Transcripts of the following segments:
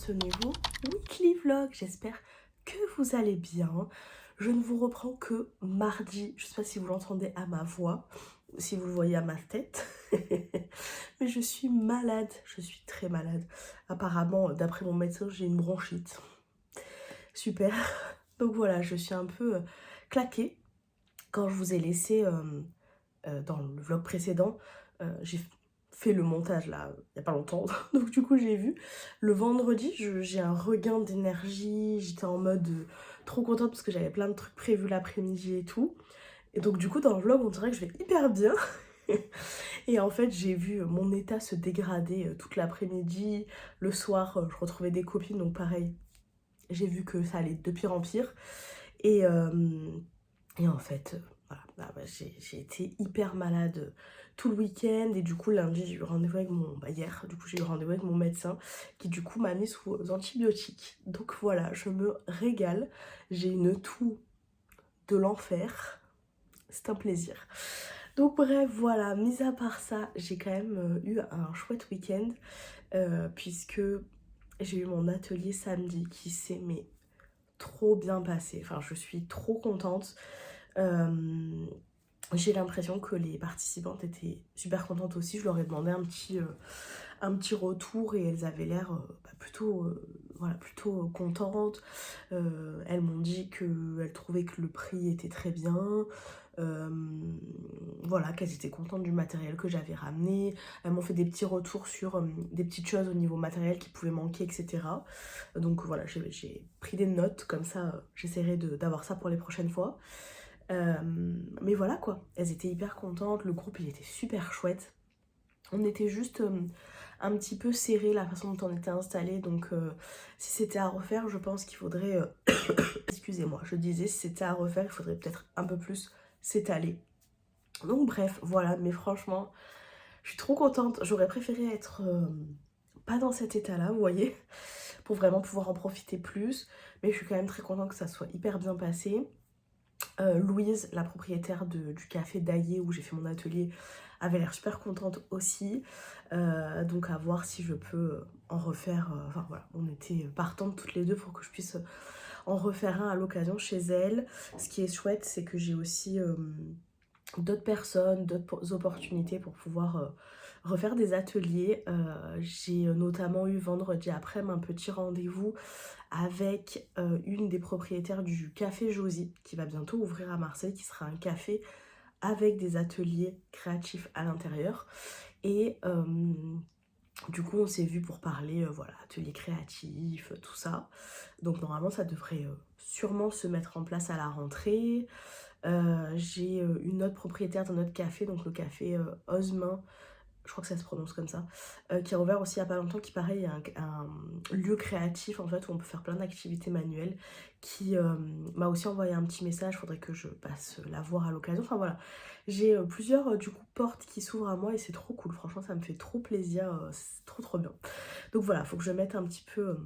ce nouveau weekly vlog. J'espère que vous allez bien. Je ne vous reprends que mardi. Je ne sais pas si vous l'entendez à ma voix, si vous le voyez à ma tête. Mais je suis malade, je suis très malade. Apparemment, d'après mon médecin, j'ai une bronchite. Super. Donc voilà, je suis un peu claquée. Quand je vous ai laissé dans le vlog précédent, j'ai fait le montage là, il n'y a pas longtemps. Donc du coup, j'ai vu. Le vendredi, j'ai un regain d'énergie. J'étais en mode trop contente parce que j'avais plein de trucs prévus l'après-midi et tout. Et donc du coup, dans le vlog, on dirait que je vais hyper bien. Et en fait, j'ai vu mon état se dégrader toute l'après-midi. Le soir, je retrouvais des copines, donc pareil, j'ai vu que ça allait de pire en pire. Et, en fait, voilà, j'ai été hyper malade tout le week-end. Et du coup, lundi, j'ai eu rendez-vous avec mon... hier, du coup, j'ai eu rendez-vous avec mon médecin qui, du coup, m'a mis sous antibiotiques. Donc voilà, je me régale. J'ai une toux de l'enfer. C'est un plaisir. Donc bref, voilà, mis à part ça, j'ai quand même eu un chouette week-end. Puisque j'ai eu mon atelier samedi qui s'est mais trop bien passé. Enfin, je suis trop contente. J'ai l'impression que les participantes étaient super contentes aussi. Je leur ai demandé un petit retour et elles avaient l'air plutôt, voilà, plutôt contentes. Elles m'ont dit qu'elles trouvaient que le prix était très bien. Voilà, qu'elles étaient contentes du matériel que j'avais ramené. Elles m'ont fait des petits retours sur des petites choses au niveau matériel qui pouvaient manquer, etc. Donc voilà, j'ai pris des notes, comme ça j'essaierai d'avoir ça pour les prochaines fois. Mais voilà quoi, elles étaient hyper contentes, le groupe il était super chouette. On était juste un petit peu serré la façon dont on était installé, donc si c'était à refaire, je pense qu'il faudrait... excusez-moi, je disais, si c'était à refaire, il faudrait peut-être un peu plus s'étaler. Donc bref, voilà, mais franchement, je suis trop contente. J'aurais préféré être pas dans cet état-là, vous voyez, pour vraiment pouvoir en profiter plus. Mais je suis quand même très contente que ça soit hyper bien passé. Louise, la propriétaire du café d'Aillé où j'ai fait mon atelier, avait l'air super contente aussi. Donc à voir si je peux en refaire. Enfin voilà, on était partantes toutes les deux pour que je puisse en refaire un à l'occasion chez elle. Ce qui est chouette, c'est que j'ai aussi d'autres personnes, d'autres opportunités pour pouvoir refaire des ateliers. J'ai notamment eu vendredi après-midi un petit rendez-vous avec une des propriétaires du café Josie qui va bientôt ouvrir à Marseille, qui sera un café avec des ateliers créatifs à l'intérieur. Et du coup on s'est vu pour parler voilà, atelier créatif, tout ça. Donc normalement ça devrait sûrement se mettre en place à la rentrée. J'ai une autre propriétaire d'un autre café, donc le café Osmin, je crois que ça se prononce comme ça, qui a ouvert aussi il n'y a pas longtemps, qui pareil est un lieu créatif en fait où on peut faire plein d'activités manuelles, qui m'a aussi envoyé un petit message, faudrait que je passe la voir à l'occasion. Enfin voilà, j'ai plusieurs du coup portes qui s'ouvrent à moi et c'est trop cool, franchement ça me fait trop plaisir, c'est trop bien. Donc voilà, faut que je mette un petit peu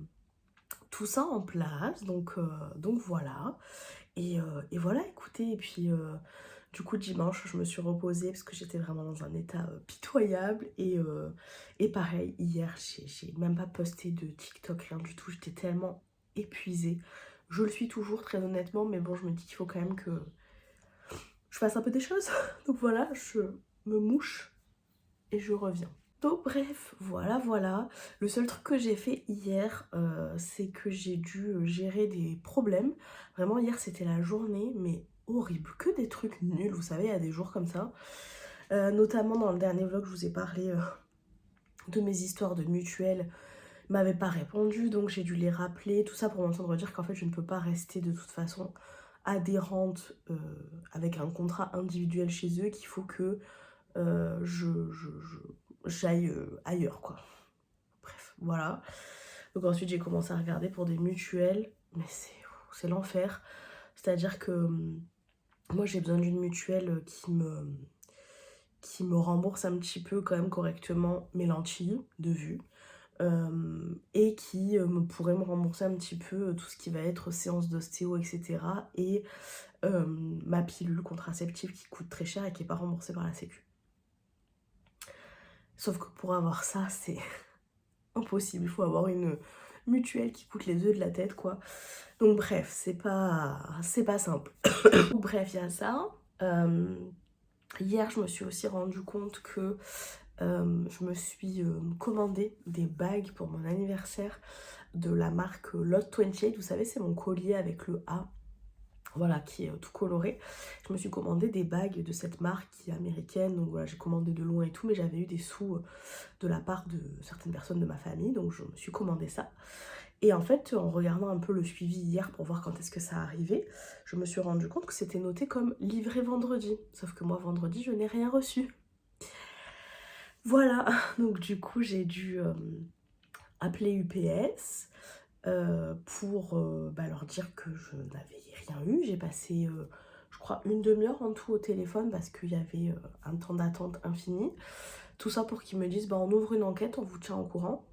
tout ça en place, donc voilà. Et voilà, écoutez, et puis du coup dimanche je me suis reposée parce que j'étais vraiment dans un état pitoyable. Et pareil, hier j'ai même pas posté de TikTok, rien du tout, j'étais tellement épuisée. Je le suis toujours très honnêtement, mais bon, je me dis qu'il faut quand même que je fasse un peu des choses. Donc voilà, je me mouche et je reviens. Donc bref, voilà. Le seul truc que j'ai fait hier, c'est que j'ai dû gérer des problèmes. Vraiment, hier, c'était la journée, mais horrible. Que des trucs nuls, vous savez, il y a des jours comme ça. Notamment dans le dernier vlog, je vous ai parlé de mes histoires de mutuelles. Ils m'avaient pas répondu, donc j'ai dû les rappeler. Tout ça pour m'entendre dire qu'en fait, je ne peux pas rester de toute façon adhérente avec un contrat individuel chez eux, qu'il faut que j'aille ailleurs quoi. Bref, voilà. Donc ensuite j'ai commencé à regarder pour des mutuelles, mais c'est l'enfer. C'est-à-dire que moi j'ai besoin d'une mutuelle qui me rembourse un petit peu quand même correctement mes lentilles de vue. Et qui pourrait me rembourser un petit peu tout ce qui va être séance d'ostéo, etc. Et ma pilule contraceptive qui coûte très cher et qui n'est pas remboursée par la sécu. Sauf que pour avoir ça, c'est impossible. Il faut avoir mutuelle qui coûte les œufs de la tête quoi. Donc bref, c'est pas simple. Donc, bref, il y a ça. Hier, je me suis aussi rendu compte que je me suis commandé des bagues pour mon anniversaire de la marque Lot 28. Vous savez, c'est mon collier avec le A, voilà, qui est tout coloré. Je me suis commandé des bagues de cette marque qui est américaine, donc voilà, j'ai commandé de loin et tout, mais j'avais eu des sous de la part de certaines personnes de ma famille, donc je me suis commandé ça. Et en fait, en regardant un peu le suivi hier pour voir quand est-ce que ça arrivait, je me suis rendu compte que c'était noté comme livré vendredi. Sauf que moi, vendredi, je n'ai rien reçu. Voilà, donc du coup, j'ai dû appeler UPS pour leur dire que je n'avais rien eu. J'ai passé, je crois, une demi-heure en tout au téléphone parce qu'il y avait un temps d'attente infini. Tout ça pour qu'ils me disent, on ouvre une enquête, on vous tient au courant.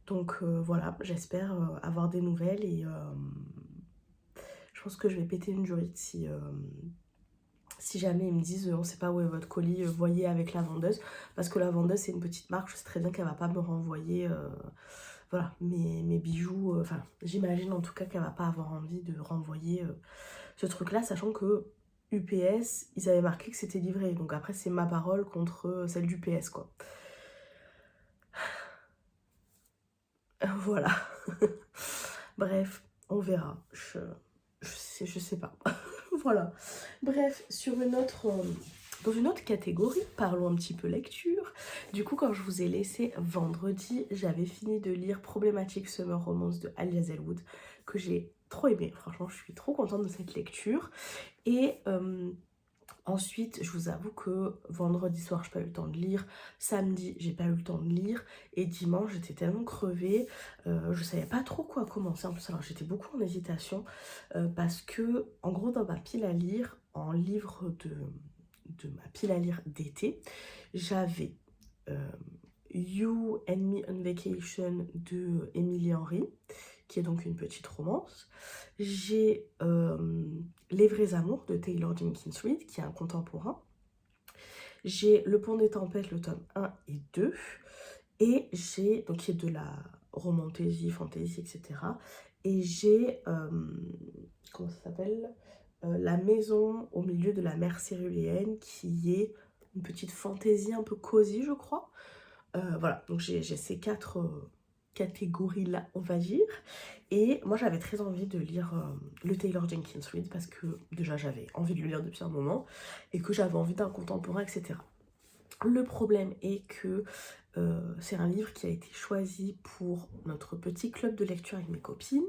Donc voilà, j'espère avoir des nouvelles et je pense que je vais péter une durite si jamais ils me disent on sait pas où est votre colis, voyez avec la vendeuse. Parce que la vendeuse c'est une petite marque, je sais très bien qu'elle va pas me renvoyer voilà, mes bijoux. Enfin, j'imagine en tout cas qu'elle va pas avoir envie de renvoyer ce truc là, sachant que UPS, ils avaient marqué que c'était livré. Donc après c'est ma parole contre celle d'UPS quoi. Voilà. Bref, on verra. Je sais pas. Voilà. Bref, dans une autre catégorie, parlons un petit peu lecture. Du coup, quand je vous ai laissé vendredi, j'avais fini de lire Problematic Summer Romance de Alia Zelwood, que j'ai trop aimé. Franchement, je suis trop contente de cette lecture. Et ensuite, je vous avoue que vendredi soir, j'ai pas eu le temps de lire. Samedi, j'ai pas eu le temps de lire. Et dimanche, j'étais tellement crevée. Je savais pas trop quoi commencer. En plus, alors j'étais beaucoup en hésitation. Parce que, en gros, dans ma pile à lire, en livre de ma pile à lire d'été, j'avais You and Me on Vacation de Emily Henry, qui est donc une petite romance. J'ai Les Vrais Amours de Taylor Jenkins Reid, qui est un contemporain. J'ai Le Pont des Tempêtes, le tome 1 et 2. Et j'ai, donc qui est de la romantasy, fantasy, etc. Et j'ai, comment ça s'appelle La Maison au milieu de la mer céruléenne, qui est une petite fantaisie un peu cosy, je crois. Voilà, donc j'ai ces quatre catégories-là, on va dire. Et moi, j'avais très envie de lire le Taylor Jenkins Reid parce que déjà, j'avais envie de le lire depuis un moment et que j'avais envie d'un contemporain, etc. Le problème est que c'est un livre qui a été choisi pour notre petit club de lecture avec mes copines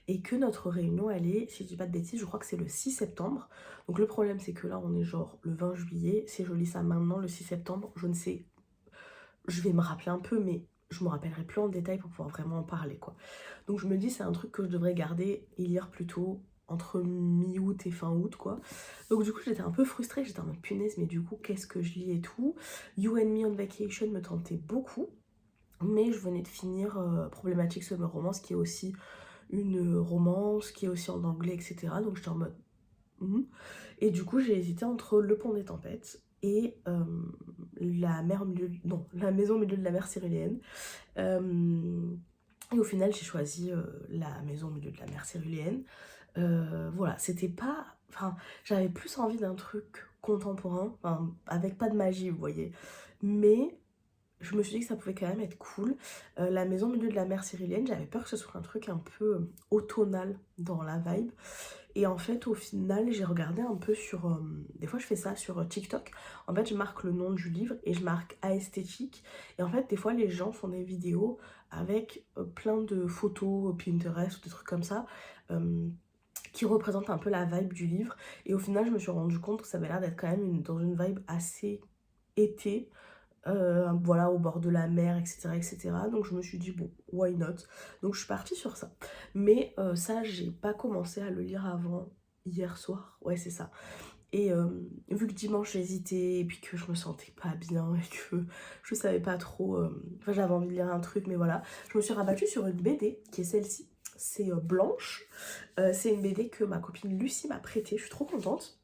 et que notre réunion, elle est, si je dis pas de bêtises, je crois que c'est le 6 septembre. Donc le problème, c'est que là, on est genre le 20 juillet. Si je lis ça maintenant, le 6 septembre, je ne sais, je vais me rappeler un peu, mais je me rappellerai plus en détail pour pouvoir vraiment en parler, quoi. Donc je me dis, c'est un truc que je devrais garder et lire plutôt entre mi-août et fin août, quoi. Donc du coup, j'étais un peu frustrée, j'étais en mode punaise, mais du coup, qu'est-ce que je lis et tout. You and Me on Vacation me tentait beaucoup, mais je venais de finir Problematic Summer Romance, qui est aussi une romance, qui est aussi en anglais, etc. Donc j'étais en mode... Et du coup, j'ai hésité entre Le Pont des Tempêtes et la Maison au milieu de la mer céruléenne. Et au final, j'ai choisi La Maison au milieu de la mer céruléenne. Voilà, c'était pas... Enfin, j'avais plus envie d'un truc contemporain, enfin, avec pas de magie, vous voyez. Mais je me suis dit que ça pouvait quand même être cool. La Maison au milieu de la mer céruléenne, j'avais peur que ce soit un truc un peu automnal dans la vibe. Et en fait, au final, j'ai regardé un peu sur... des fois, je fais ça sur TikTok. En fait, je marque le nom du livre et je marque esthétique. Et en fait, des fois, les gens font des vidéos avec plein de photos Pinterest ou des trucs comme ça qui représentent un peu la vibe du livre. Et au final, je me suis rendu compte que ça avait l'air d'être quand même dans une vibe assez été. Voilà, au bord de la mer, etc., etc. Donc je me suis dit, bon, why not? Donc je suis partie sur ça. Mais ça, j'ai pas commencé à le lire avant hier soir. Ouais, c'est ça. Et vu que dimanche j'hésitais et puis que je me sentais pas bien et que je savais pas trop... Enfin, j'avais envie de lire un truc, mais voilà. Je me suis rabattue sur une BD qui est celle-ci. C'est Blanche. C'est une BD que ma copine Lucie m'a prêtée. Je suis trop contente.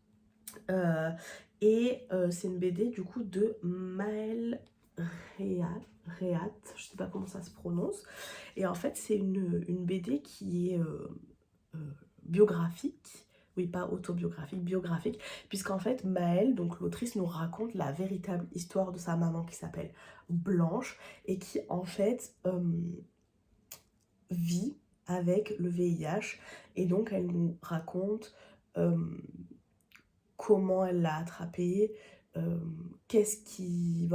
C'est une BD du coup de Maëlle Réat, Réat, je sais pas comment ça se prononce. Et en fait, c'est une BD qui est euh, biographique, oui, pas autobiographique, biographique, puisqu'en fait, Maëlle, donc l'autrice, nous raconte la véritable histoire de sa maman qui s'appelle Blanche et qui, en fait, vit avec le VIH. Et donc, elle nous raconte euh, comment elle l'a attrapé, euh, qu'est-ce qui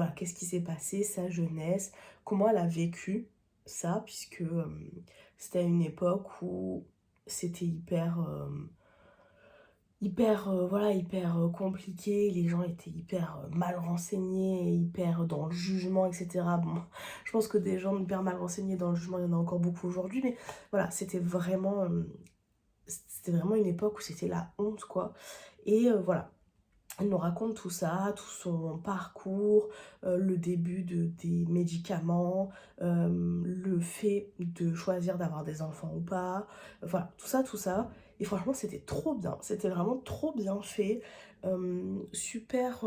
s'est passé, sa jeunesse, comment elle a vécu ça, puisque c'était à une époque où c'était hyper compliqué, les gens étaient hyper mal renseignés, hyper dans le jugement, etc. Bon, je pense que des gens hyper mal renseignés dans le jugement, il y en a encore beaucoup aujourd'hui, mais voilà, c'était vraiment une époque où c'était la honte, quoi. Et voilà, elle nous raconte tout ça, tout son parcours, le début des médicaments, le fait de choisir d'avoir des enfants ou pas, voilà, tout ça, tout ça. Et franchement, c'était trop bien, c'était vraiment trop bien fait, super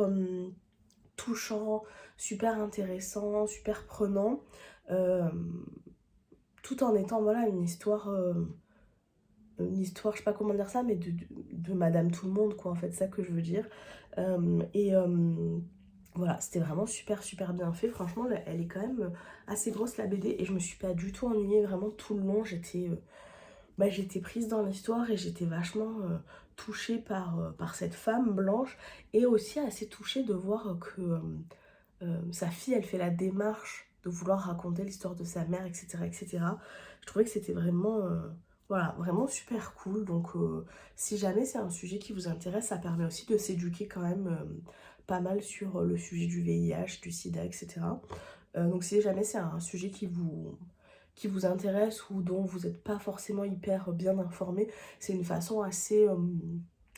touchant, super intéressant, super prenant, euh, tout en étant, voilà, une histoire, je sais pas comment dire ça, mais de Madame Tout le Monde, quoi, en fait, ça que je veux dire. Et voilà, c'était vraiment super, super bien fait. Franchement, elle est quand même assez grosse, la BD, et je me suis pas du tout ennuyée vraiment tout le long. J'étais prise dans l'histoire et j'étais vachement touchée par cette femme blanche, et aussi assez touchée de voir que sa fille, elle fait la démarche de vouloir raconter l'histoire de sa mère, etc., etc. Je trouvais que c'était vraiment, voilà, vraiment super cool. Donc, si jamais c'est un sujet qui vous intéresse, ça permet aussi de s'éduquer quand même pas mal sur le sujet du VIH, du sida, etc. Donc, si jamais c'est un sujet qui vous intéresse ou dont vous n'êtes pas forcément hyper bien informé, c'est une façon assez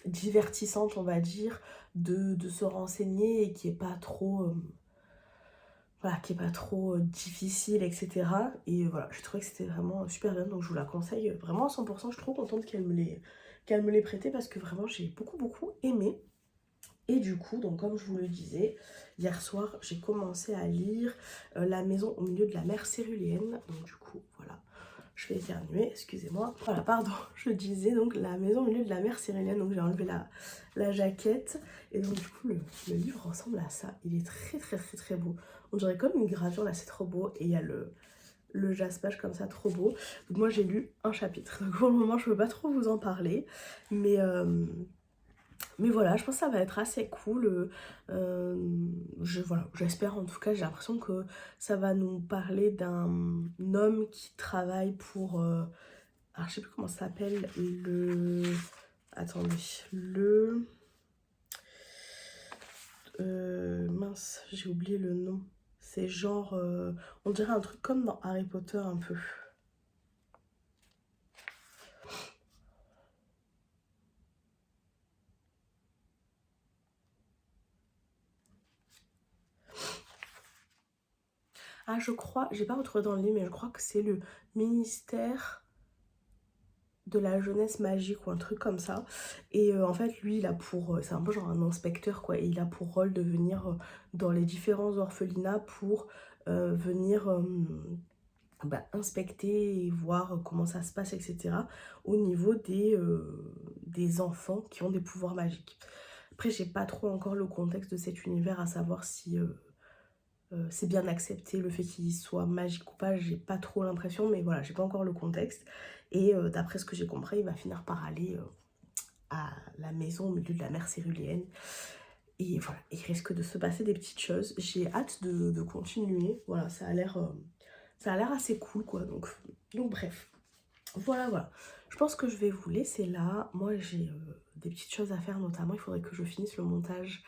divertissante, on va dire, de se renseigner et qui est pas trop voilà, qui est pas trop difficile, etc. Et voilà, je trouvais que c'était vraiment super bien, donc je vous la conseille vraiment à 100%. Je suis trop contente qu'elle me l'ait prêté parce que vraiment j'ai beaucoup beaucoup aimé. Et du coup, donc comme je vous le disais, hier soir j'ai commencé à lire La maison au milieu de la mer céruléenne. Donc du coup, voilà, je vais éternuer, excusez-moi. Voilà, pardon, je disais donc La maison au milieu de la mer céruléenne. Donc j'ai enlevé la jaquette. Et donc du coup, le livre ressemble à ça. Il est très très très très beau. On dirait comme une gravure, là c'est trop beau. Et il y a le jaspage comme ça, trop beau. Donc moi j'ai lu un chapitre. Donc pour le moment, je peux pas trop vous en parler. Mais... mais voilà, je pense que ça va être assez cool. Voilà, j'espère en tout cas, j'ai l'impression que ça va nous parler d'un homme qui travaille pour... alors je sais plus comment ça s'appelle, Attendez, mince, j'ai oublié le nom. C'est genre... on dirait un truc comme dans Harry Potter un peu. Ah, je crois, j'ai pas retrouvé dans le livre, mais je crois que c'est le ministère de la jeunesse magique ou un truc comme ça. Et en fait, lui, il a pour... c'est un peu genre un inspecteur, quoi. Et il a pour rôle de venir dans les différents orphelinats pour venir inspecter et voir comment ça se passe, etc. au niveau des enfants qui ont des pouvoirs magiques. Après, j'ai pas trop encore le contexte de cet univers, à savoir si c'est bien accepté le fait qu'il soit magique ou pas, j'ai pas trop l'impression, mais voilà, j'ai pas encore le contexte. Et d'après ce que j'ai compris, il va finir par aller à la maison au milieu de la mer céruléenne. Et voilà, il risque de se passer des petites choses. J'ai hâte de continuer. Voilà, ça a l'air assez cool, quoi. Donc bref, voilà, voilà. Je pense que je vais vous laisser là. Moi, j'ai des petites choses à faire, notamment, il faudrait que je finisse le montage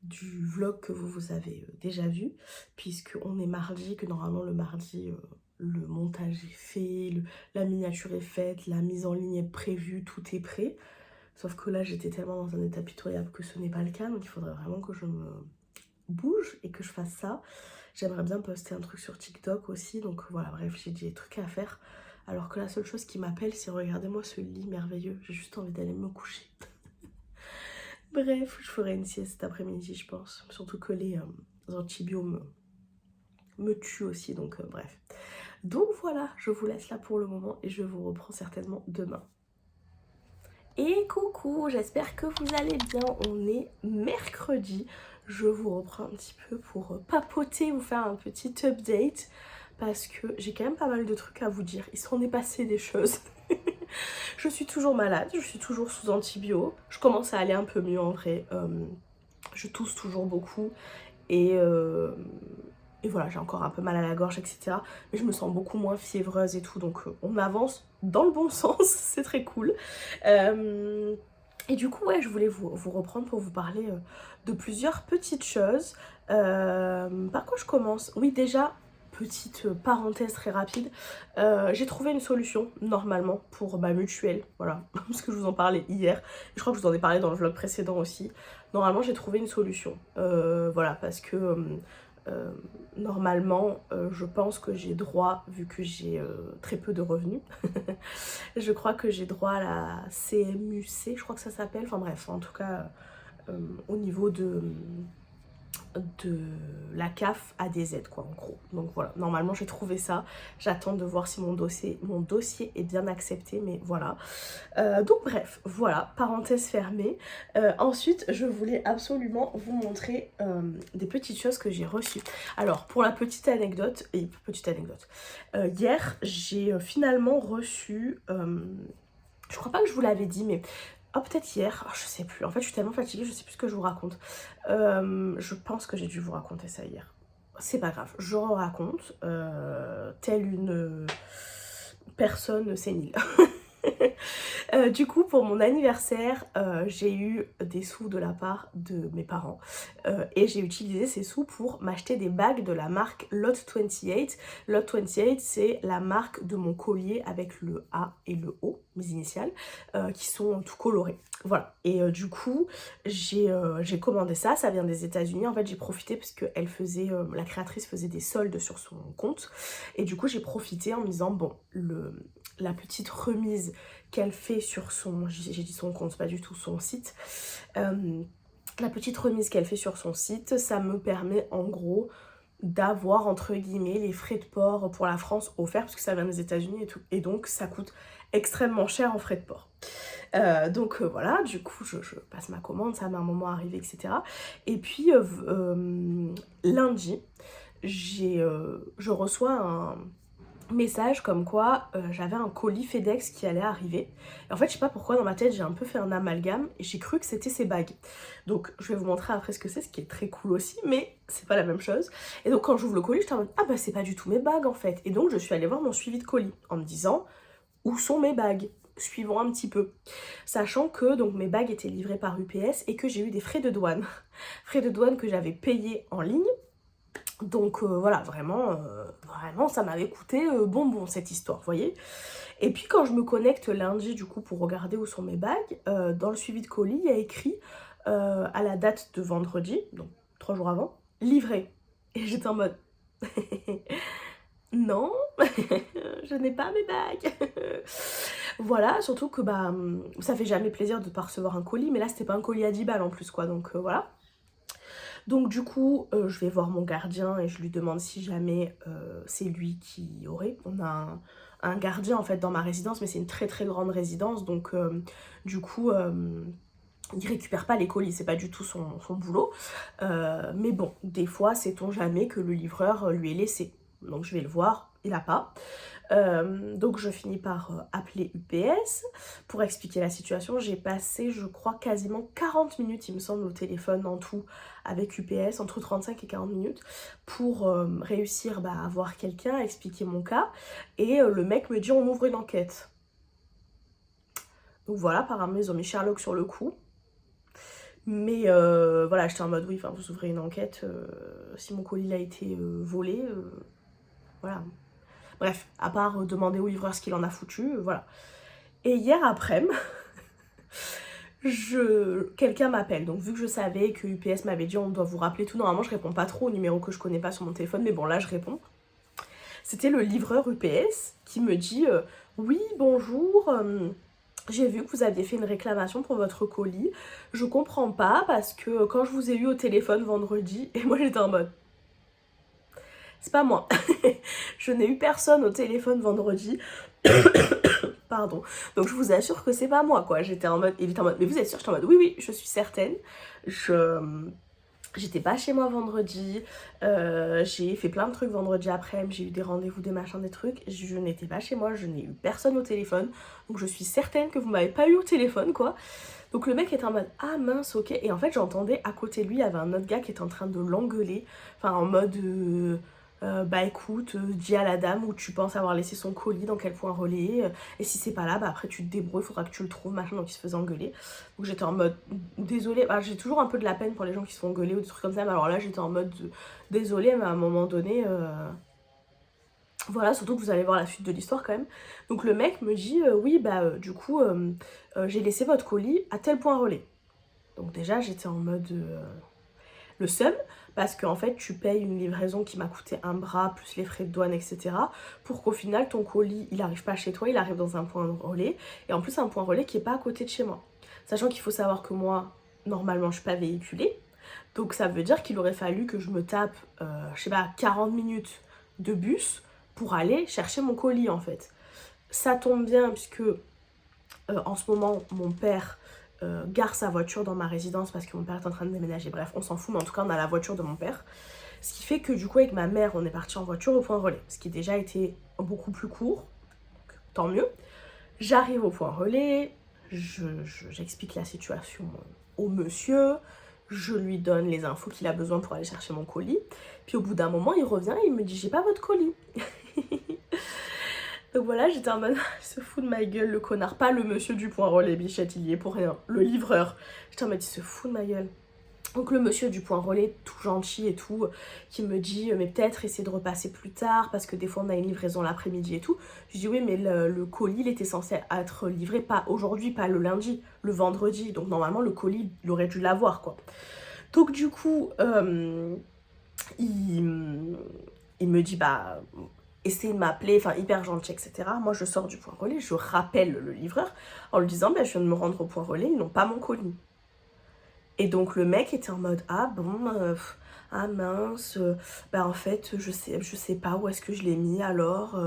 du vlog que vous avez déjà vu, puisqu'on est mardi, que normalement le mardi, le montage est fait, la miniature est faite, la mise en ligne est prévue, tout est prêt. Sauf que là, j'étais tellement dans un état pitoyable que ce n'est pas le cas, donc il faudrait vraiment que je me bouge et que je fasse ça. J'aimerais bien poster un truc sur TikTok aussi, donc voilà, bref, j'ai des trucs à faire. Alors que la seule chose qui m'appelle, c'est regardez-moi ce lit merveilleux, j'ai juste envie d'aller me coucher. Bref, je ferai une sieste cet après-midi, je pense. Surtout que les antibiomes me tue aussi, donc bref. Donc voilà, je vous laisse là pour le moment et je vous reprends certainement demain. Et coucou, j'espère que vous allez bien, on est mercredi. Je vous reprends un petit peu pour papoter, vous faire un petit update parce que j'ai quand même pas mal de trucs à vous dire. Il s'en est passé des choses. Je suis toujours malade, je suis toujours sous antibio. Je commence à aller un peu mieux en vrai. Je tousse toujours beaucoup et voilà, j'ai encore un peu mal à la gorge, etc. Mais je me sens beaucoup moins fiévreuse et tout, donc on avance dans le bon sens, c'est très cool. Et du coup, ouais, je voulais vous reprendre pour vous parler de plusieurs petites choses. Par quoi je commence? Oui, déjà, petite parenthèse très rapide, j'ai trouvé une solution, normalement, pour ma mutuelle, voilà, parce que je vous en parlais hier, je crois que je vous en ai parlé dans le vlog précédent aussi. Normalement, j'ai trouvé une solution, voilà, parce que... normalement, je pense que j'ai droit, vu que j'ai très peu de revenus, je crois que j'ai droit à la CMU-C, je crois que ça s'appelle, enfin bref, en tout cas, au niveau de la CAF à des aides, quoi, en gros. Donc voilà, normalement j'ai trouvé ça, j'attends de voir si mon dossier est bien accepté, mais voilà. Donc bref, voilà, parenthèse fermée. Ensuite, je voulais absolument vous montrer des petites choses que j'ai reçues. Alors, pour la petite anecdote, hier, j'ai finalement reçu, je crois pas que je vous l'avais dit, mais... Oh, peut-être hier, oh, je sais plus. En fait, je suis tellement fatiguée, je sais plus ce que je vous raconte. Je pense que j'ai dû vous raconter ça hier. C'est pas grave, je raconte, telle une personne sénile. Du coup, pour mon anniversaire, j'ai eu des sous de la part de mes parents et j'ai utilisé ces sous pour m'acheter des bagues de la marque Lot 28. Lot 28, c'est la marque de mon collier avec le A et le O, mes initiales, qui sont tout colorés. Voilà, et du coup, j'ai commandé ça, ça vient des États-Unis. En fait, j'ai profité parce que la créatrice faisait des soldes sur son compte. Et du coup, j'ai profité en me disant, bon, la petite remise qu'elle fait sur son, j'ai dit son compte, pas du tout son site, la petite remise qu'elle fait sur son site, ça me permet en gros d'avoir entre guillemets les frais de port pour la France offerts parce que ça vient des États-Unis et tout, et donc ça coûte extrêmement cher en frais de port. Donc voilà, du coup je passe ma commande, ça met un moment à arriver, etc. Et puis lundi, je reçois un message comme quoi j'avais un colis FedEx qui allait arriver. Et en fait, je sais pas pourquoi dans ma tête, j'ai un peu fait un amalgame et j'ai cru que c'était ces bagues. Donc, je vais vous montrer après ce que c'est, ce qui est très cool aussi, mais c'est pas la même chose. Et donc, quand j'ouvre le colis, j'étais en mode, ah bah c'est pas du tout mes bagues en fait. Et donc, je suis allée voir mon suivi de colis en me disant, où sont mes bagues? Suivons un petit peu. Sachant que donc mes bagues étaient livrées par UPS et que j'ai eu des frais de douane. Frais de douane que j'avais payés en ligne. Donc voilà, vraiment ça m'avait coûté bonbon cette histoire, vous voyez. Et puis quand je me connecte lundi du coup pour regarder où sont mes bagues, dans le suivi de colis, il y a écrit à la date de vendredi, donc 3 jours avant, livré. Et j'étais en mode non, je n'ai pas mes bagues. Voilà, surtout que bah ça fait jamais plaisir de ne pas recevoir un colis, mais là c'était pas un colis à 10 balles en plus quoi, donc voilà. Donc du coup, je vais voir mon gardien et je lui demande si jamais c'est lui qui aurait. On a un gardien en fait dans ma résidence, mais c'est une très très grande résidence, donc du coup, il récupère pas les colis, c'est pas du tout son boulot. Mais bon, des fois, sait-on jamais que le livreur lui ait laissé. Donc je vais le voir, il a pas. Donc je finis par appeler UPS pour expliquer la situation. J'ai passé je crois quasiment 40 minutes il me semble au téléphone en tout avec UPS, entre 35 et 40 minutes pour réussir à voir quelqu'un, à expliquer mon cas, et le mec me dit on ouvre une enquête. Donc voilà, apparemment ils ont mis Sherlock sur le coup. Mais voilà, j'étais en mode oui, enfin vous ouvrez une enquête, si mon colis a été volé, voilà. Bref, à part demander au livreur ce qu'il en a foutu, voilà. Et hier après-midi, quelqu'un m'appelle. Donc vu que je savais que UPS m'avait dit on doit vous rappeler tout, normalement je réponds pas trop au numéro que je connais pas sur mon téléphone, mais bon là je réponds. C'était le livreur UPS qui me dit oui bonjour, j'ai vu que vous aviez fait une réclamation pour votre colis. Je comprends pas parce que quand je vous ai eu au téléphone vendredi, et moi j'étais en mode c'est pas moi. Je n'ai eu personne au téléphone vendredi. Pardon. Donc je vous assure que c'est pas moi, quoi. J'étais en mode, il était en mode, mais vous êtes sûre? J'étais en mode, oui, je suis certaine. J'étais pas chez moi vendredi, j'ai fait plein de trucs vendredi après, j'ai eu des rendez-vous, des machins, des trucs, je n'étais pas chez moi, je n'ai eu personne au téléphone, donc je suis certaine que vous m'avez pas eu au téléphone, quoi. Donc le mec était en mode, ah mince, ok, et en fait j'entendais à côté de lui, il y avait un autre gars qui était en train de l'engueuler, enfin en mode, bah écoute, dis à la dame où tu penses avoir laissé son colis, dans quel point relais, et si c'est pas là, bah après tu te débrouilles, faudra que tu le trouves, machin, donc il se faisait engueuler. Donc j'étais en mode, désolée, bah, j'ai toujours un peu de la peine pour les gens qui se font engueuler ou des trucs comme ça, mais alors là j'étais en mode, désolée, mais à un moment donné, voilà, surtout que vous allez voir la suite de l'histoire quand même. Donc le mec me dit, oui, bah du coup, j'ai laissé votre colis à tel point relais. Donc déjà j'étais en mode... le seum, parce qu'en fait tu payes une livraison qui m'a coûté un bras plus les frais de douane, etc., pour qu'au final ton colis il arrive pas chez toi, il arrive dans un point relais, et en plus un point relais qui est pas à côté de chez moi, sachant qu'il faut savoir que moi normalement je suis pas véhiculée, donc ça veut dire qu'il aurait fallu que je me tape je sais pas 40 minutes de bus pour aller chercher mon colis en fait. Ça tombe bien puisque en ce moment mon père gare sa voiture dans ma résidence parce que mon père est en train de déménager. Bref, on s'en fout, mais en tout cas, on a la voiture de mon père. Ce qui fait que du coup, avec ma mère, on est parti en voiture au point relais. Ce qui déjà été beaucoup plus court, donc tant mieux. J'arrive au point relais, j'explique la situation au monsieur, je lui donne les infos qu'il a besoin pour aller chercher mon colis. Puis au bout d'un moment, il revient et il me dit, j'ai pas votre colis. Donc voilà, j'étais en mode, il se fout de ma gueule, le connard. Pas le monsieur du point relais, bichette, il y est pour rien. Le livreur. J'étais en mode, il se fout de ma gueule. Donc le monsieur du point relais, tout gentil et tout, qui me dit, mais peut-être essayer de repasser plus tard, parce que des fois on a une livraison l'après-midi et tout. Je dis, oui, mais le colis, il était censé être livré pas aujourd'hui, pas le lundi, le vendredi. Donc normalement, le colis, il aurait dû l'avoir, quoi. Donc du coup, il me dit, bah... essayer de m'appeler, enfin hyper gentil, etc. Moi je sors du point relais, je rappelle le livreur en lui disant, bah, je viens de me rendre au point relais, ils n'ont pas mon colis. Et donc le mec était en mode, ah bon, ah mince, bah en fait je sais pas où est-ce que je l'ai mis alors,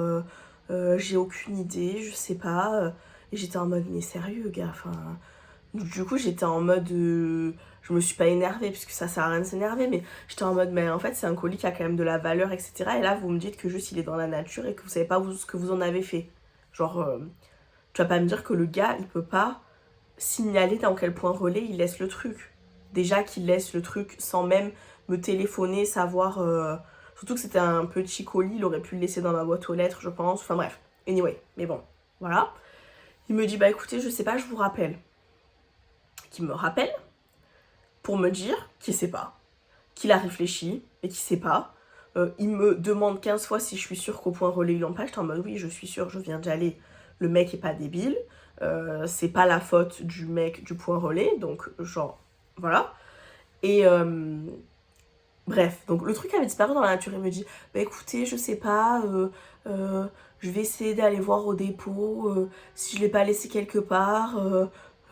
j'ai aucune idée, je sais pas. Et j'étais en mode, mais sérieux gars, enfin... Du coup j'étais en mode, je me suis pas énervée puisque ça sert à rien de s'énerver, mais j'étais en mode, mais en fait c'est un colis qui a quand même de la valeur, etc. Et là vous me dites que juste il est dans la nature et que vous savez pas ce que vous en avez fait. Genre, tu vas pas me dire que le gars il peut pas signaler dans quel point relais il laisse le truc. Déjà qu'il laisse le truc sans même me téléphoner, savoir... surtout que c'était un petit colis, il aurait pu le laisser dans ma boîte aux lettres, je pense. Enfin bref, anyway, mais bon, voilà. Il me dit, bah écoutez, je sais pas, je vous rappelle. Qui me rappelle pour me dire qu'il sait pas, qu'il a réfléchi, mais qu'il sait pas. Il me demande 15 fois si je suis sûre qu'au point relais ils l'ont pas. J'étais en mode oui, je suis sûre, je viens d'y aller. Le mec est pas débile. C'est pas la faute du mec du point relais. Donc, genre, voilà. Et bref, donc le truc avait disparu dans la nature. Il me dit, bah écoutez, je sais pas, je vais essayer d'aller voir au dépôt si je l'ai pas laissé quelque part.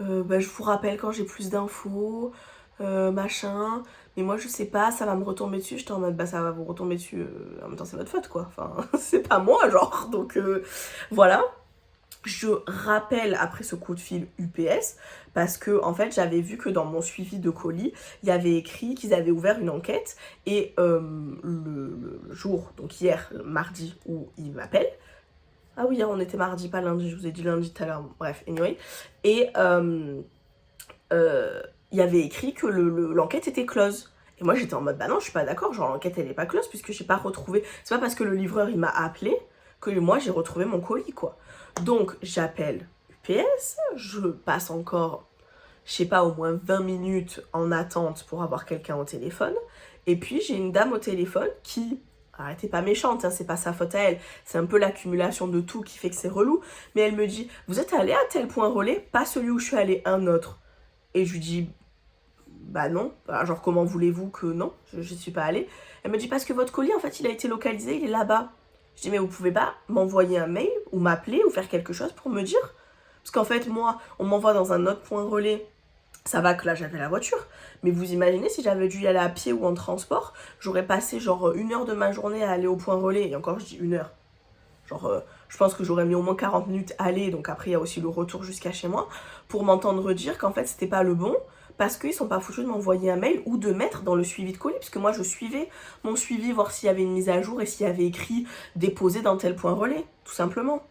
Bah, je vous rappelle quand j'ai plus d'infos, machin. Mais moi, je sais pas, ça va me retomber dessus. J'étais en mode, bah, ça va vous retomber dessus. En même temps, c'est votre faute, quoi. Enfin, c'est pas moi, genre. Donc, voilà. Je rappelle après ce coup de fil UPS parce que en fait j'avais vu que dans mon suivi de colis il y avait écrit qu'ils avaient ouvert une enquête et le jour, donc hier, mardi, où il m'appelle. Ah oui, hier on était mardi, pas lundi, je vous ai dit lundi tout à l'heure, bref, anyway. Et il y avait écrit que l'enquête était close. Et moi j'étais en mode, bah non, je suis pas d'accord, genre l'enquête elle est pas close puisque j'ai pas retrouvé... C'est pas parce que le livreur il m'a appelé que moi j'ai retrouvé mon colis, quoi. Donc j'appelle UPS, je passe encore, je sais pas, au moins 20 minutes en attente pour avoir quelqu'un au téléphone. Et puis j'ai une dame au téléphone qui... Alors, elle était pas méchante, hein, c'est pas sa faute à elle. C'est un peu l'accumulation de tout qui fait que c'est relou. Mais elle me dit, vous êtes allé à tel point relais, pas celui où je suis allée, un autre. Et je lui dis, bah non. Alors, genre, comment voulez-vous que non, je suis pas allée. Elle me dit, parce que votre colis, en fait, il a été localisé, il est là-bas. Je dis, mais vous pouvez pas m'envoyer un mail ou m'appeler ou faire quelque chose pour me dire? Parce qu'en fait, moi, on m'envoie dans un autre point relais Ça va que là j'avais la voiture, mais vous imaginez si j'avais dû y aller à pied ou en transport, j'aurais passé genre 1 heure de ma journée à aller au point relais, et encore je dis 1 heure. Genre, je pense que j'aurais mis au moins 40 minutes à aller, donc après il y a aussi le retour jusqu'à chez moi, pour m'entendre dire qu'en fait c'était pas le bon, parce qu'ils sont pas foutus de m'envoyer un mail ou de mettre dans le suivi de colis, parce que moi je suivais mon suivi, voir s'il y avait une mise à jour et s'il y avait écrit déposer dans tel point relais, tout simplement.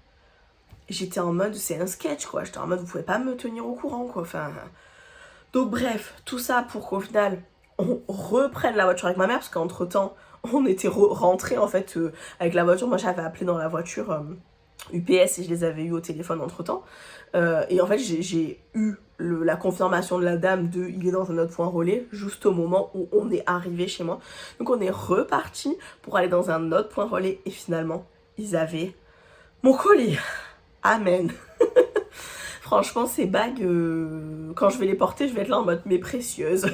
J'étais en mode, c'est un sketch quoi, j'étais en mode, vous pouvez pas me tenir au courant quoi, enfin... Donc bref, tout ça pour qu'au final, on reprenne la voiture avec ma mère, parce qu'entre temps, on était rentrés en fait avec la voiture. Moi j'avais appelé dans la voiture UPS et je les avais eu au téléphone entre temps. Et en fait j'ai eu la confirmation de la dame de il est dans un autre point relais, juste au moment où on est arrivé chez moi. Donc on est reparti pour aller dans un autre point relais et finalement ils avaient mon colis. Amen. Franchement, ces bagues, quand je vais les porter, je vais être là en mode mes précieuses.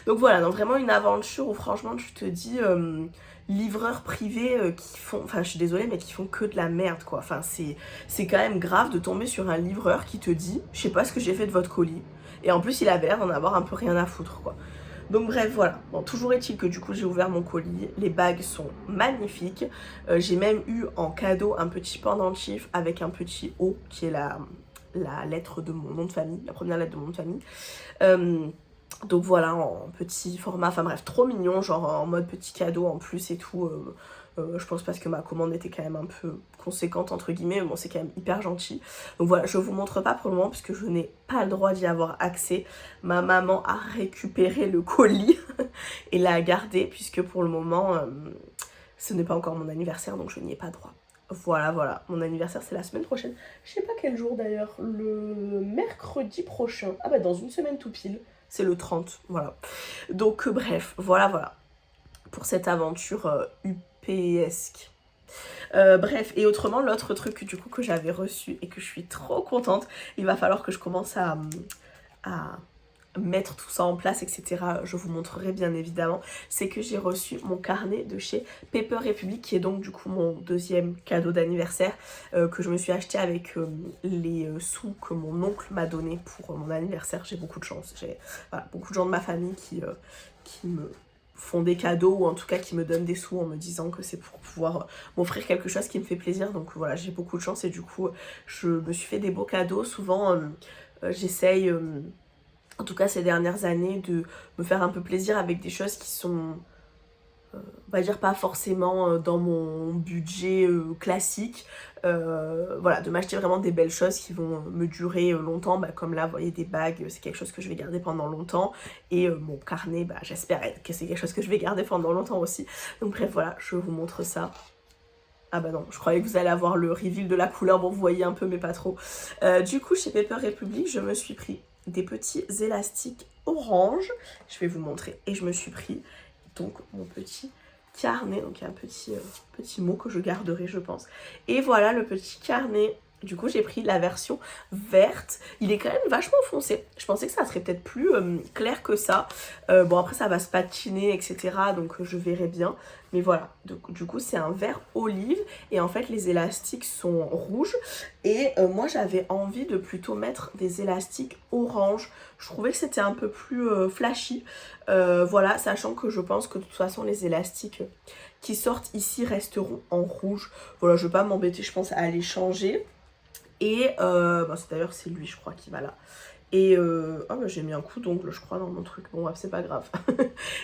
Donc voilà, donc vraiment une aventure où franchement, tu te dis, livreurs privés qui font, enfin je suis désolée, mais qui font que de la merde quoi. Enfin c'est quand même grave de tomber sur un livreur qui te dit, je sais pas ce que j'ai fait de votre colis. Et en plus, il avait l'air d'en avoir un peu rien à foutre quoi. Donc bref, voilà. Bon, toujours est-il que du coup, j'ai ouvert mon colis. Les bagues sont magnifiques. J'ai même eu en cadeau un petit pendentif avec un petit O qui est la lettre de mon nom de famille, la première lettre de mon nom de famille. Donc voilà, en petit format, enfin bref, trop mignon, genre en mode petit cadeau en plus et tout. Je pense parce que ma commande était quand même un peu conséquente entre guillemets, mais bon c'est quand même hyper gentil. Donc voilà, je vous montre pas pour le moment parce que je n'ai pas le droit d'y avoir accès. Ma maman a récupéré le colis et l'a gardé puisque pour le moment ce n'est pas encore mon anniversaire, donc je n'y ai pas droit. Voilà, mon anniversaire c'est la semaine prochaine. Je sais pas quel jour d'ailleurs, le mercredi prochain. Ah bah dans une semaine tout pile, c'est le 30, voilà. Donc bref, voilà, pour cette aventure UPesque. Bref, et autrement, l'autre truc du coup que j'avais reçu et que je suis trop contente, il va falloir que je commence à mettre tout ça en place, etc. Je vous montrerai bien évidemment, c'est que j'ai reçu mon carnet de chez Paper Republic, qui est donc du coup mon deuxième cadeau d'anniversaire que je me suis acheté avec les sous que mon oncle m'a donné pour mon anniversaire. J'ai beaucoup de chance, j'ai voilà, beaucoup de gens de ma famille qui me font des cadeaux ou en tout cas qui me donnent des sous en me disant que c'est pour pouvoir m'offrir quelque chose qui me fait plaisir. Donc voilà, j'ai beaucoup de chance et du coup je me suis fait des beaux cadeaux. Souvent j'essaye en tout cas ces dernières années de me faire un peu plaisir avec des choses qui sont on va dire pas forcément dans mon budget classique. Voilà, de m'acheter vraiment des belles choses qui vont me durer longtemps, bah, comme là vous voyez des bagues, c'est quelque chose que je vais garder pendant longtemps, et mon carnet, bah, j'espère que c'est quelque chose que je vais garder pendant longtemps aussi. Donc bref voilà, je vous montre ça. Ah bah non, je croyais que vous allez avoir le reveal de la couleur, bon vous voyez un peu mais pas trop. Du coup chez Paper Republic je me suis pris des petits élastiques orange, je vais vous montrer, et je me suis pris donc mon petit carnet, donc il y a un petit mot que je garderai je pense. Et voilà le petit carnet, du coup j'ai pris la version verte, il est quand même vachement foncé, je pensais que ça serait peut-être plus clair que ça, bon après ça va se patiner etc, donc je verrai bien, mais voilà, du coup c'est un vert olive, et en fait les élastiques sont rouges, et moi j'avais envie de plutôt mettre des élastiques orange, je trouvais que c'était un peu plus flashy, voilà, sachant que je pense que de toute façon les élastiques qui sortent ici resteront en rouge, voilà, je vais pas m'embêter je pense à les changer. Et bah, d'ailleurs c'est lui je crois qui va là. Et oh, bah, j'ai mis un coup d'ongle je crois dans mon truc. Bon bref c'est pas grave.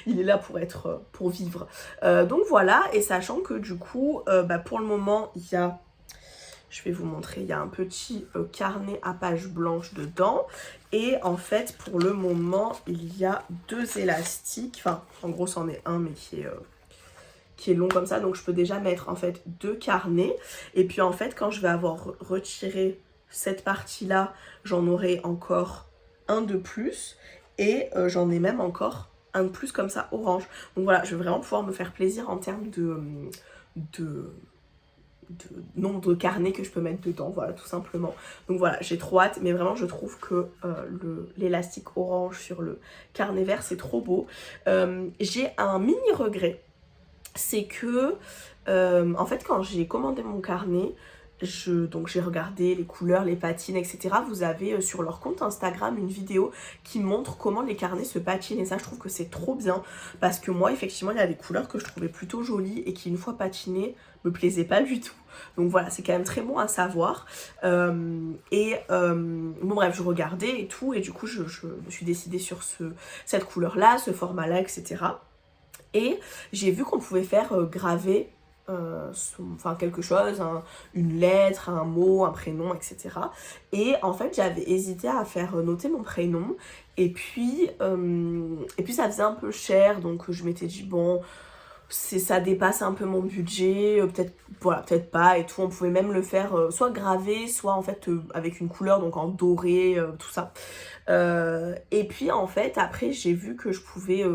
Il est là pour être pour vivre. Donc voilà, et sachant que du coup bah, pour le moment il y a, je vais vous montrer, il y a un petit carnet à page blanche dedans. Et en fait pour le moment il y a 2 élastiques. Enfin en gros c'en est un mais qui est long comme ça, donc je peux déjà mettre en fait 2 carnets, et puis en fait quand je vais avoir retiré cette partie là j'en aurai encore un de plus, et j'en ai même encore un de plus comme ça orange. Donc voilà, je vais vraiment pouvoir me faire plaisir en termes de nombre de carnets que je peux mettre dedans, voilà tout simplement. Donc voilà, j'ai trop hâte, mais vraiment je trouve que l'élastique orange sur le carnet vert c'est trop beau. J'ai un mini regret, c'est que en fait quand j'ai commandé mon carnet, donc j'ai regardé les couleurs, les patines, etc. Vous avez sur leur compte Instagram une vidéo qui montre comment les carnets se patinent et ça je trouve que c'est trop bien parce que moi effectivement il y a des couleurs que je trouvais plutôt jolies et qui une fois patinées me plaisaient pas du tout. Donc voilà, c'est quand même très bon à savoir. Bon bref, je regardais et tout et du coup je me suis décidée sur cette couleur là, ce format là, etc. Et j'ai vu qu'on pouvait faire graver enfin quelque chose, une lettre, un mot, un prénom, etc. Et en fait j'avais hésité à faire noter mon prénom et puis ça faisait un peu cher donc je m'étais dit bon ça dépasse un peu mon budget, peut-être voilà, peut-être pas et tout. On pouvait même le faire soit gravé, soit en fait avec une couleur, donc en doré, tout ça. Et puis en fait, après j'ai vu que je pouvais,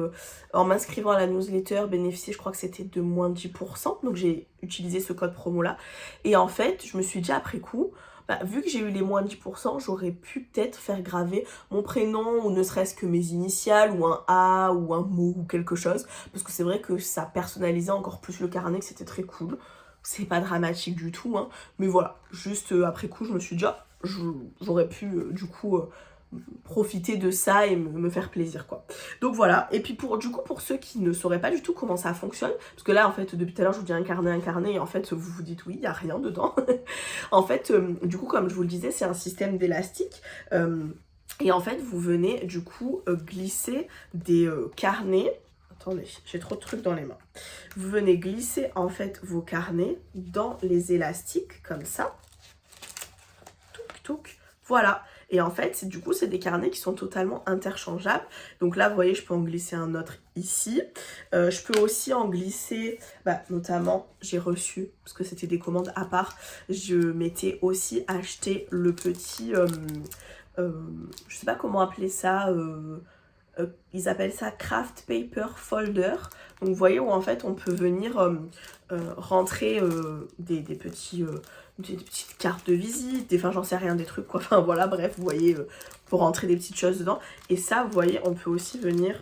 en m'inscrivant à la newsletter, bénéficier, je crois que c'était de moins 10%. Donc j'ai utilisé ce code promo là. Et en fait, je me suis dit après coup, bah, vu que j'ai eu les moins 10%, j'aurais pu peut-être faire graver mon prénom ou ne serait-ce que mes initiales ou un A ou un mot ou quelque chose. Parce que c'est vrai que ça personnalisait encore plus le carnet, que c'était très cool. C'est pas dramatique du tout, hein. Mais voilà, juste après coup, je me suis dit, ah, j'aurais pu du coup profiter de ça et me faire plaisir quoi. Donc voilà, et puis pour ceux qui ne sauraient pas du tout comment ça fonctionne, parce que là en fait depuis tout à l'heure je vous dis un carnet et en fait vous vous dites oui, il n'y a rien dedans. En fait du coup comme je vous le disais c'est un système d'élastique et en fait vous venez du coup glisser des carnets. Attendez, j'ai trop de trucs dans les mains. Vous venez glisser en fait vos carnets dans les élastiques comme ça. Touc touc. Voilà. Et en fait, du coup, c'est des carnets qui sont totalement interchangeables. Donc là, vous voyez, je peux en glisser un autre ici. Je peux aussi en glisser, notamment, j'ai reçu, parce que c'était des commandes à part, je m'étais aussi acheté le petit, je sais pas comment appeler ça, ils appellent ça Craft Paper Folder. Donc vous voyez où en fait on peut venir rentrer des petits... des petites cartes de visite, enfin j'en sais rien, des trucs quoi, enfin voilà, bref, vous voyez, pour rentrer des petites choses dedans. Et ça, vous voyez, on peut aussi venir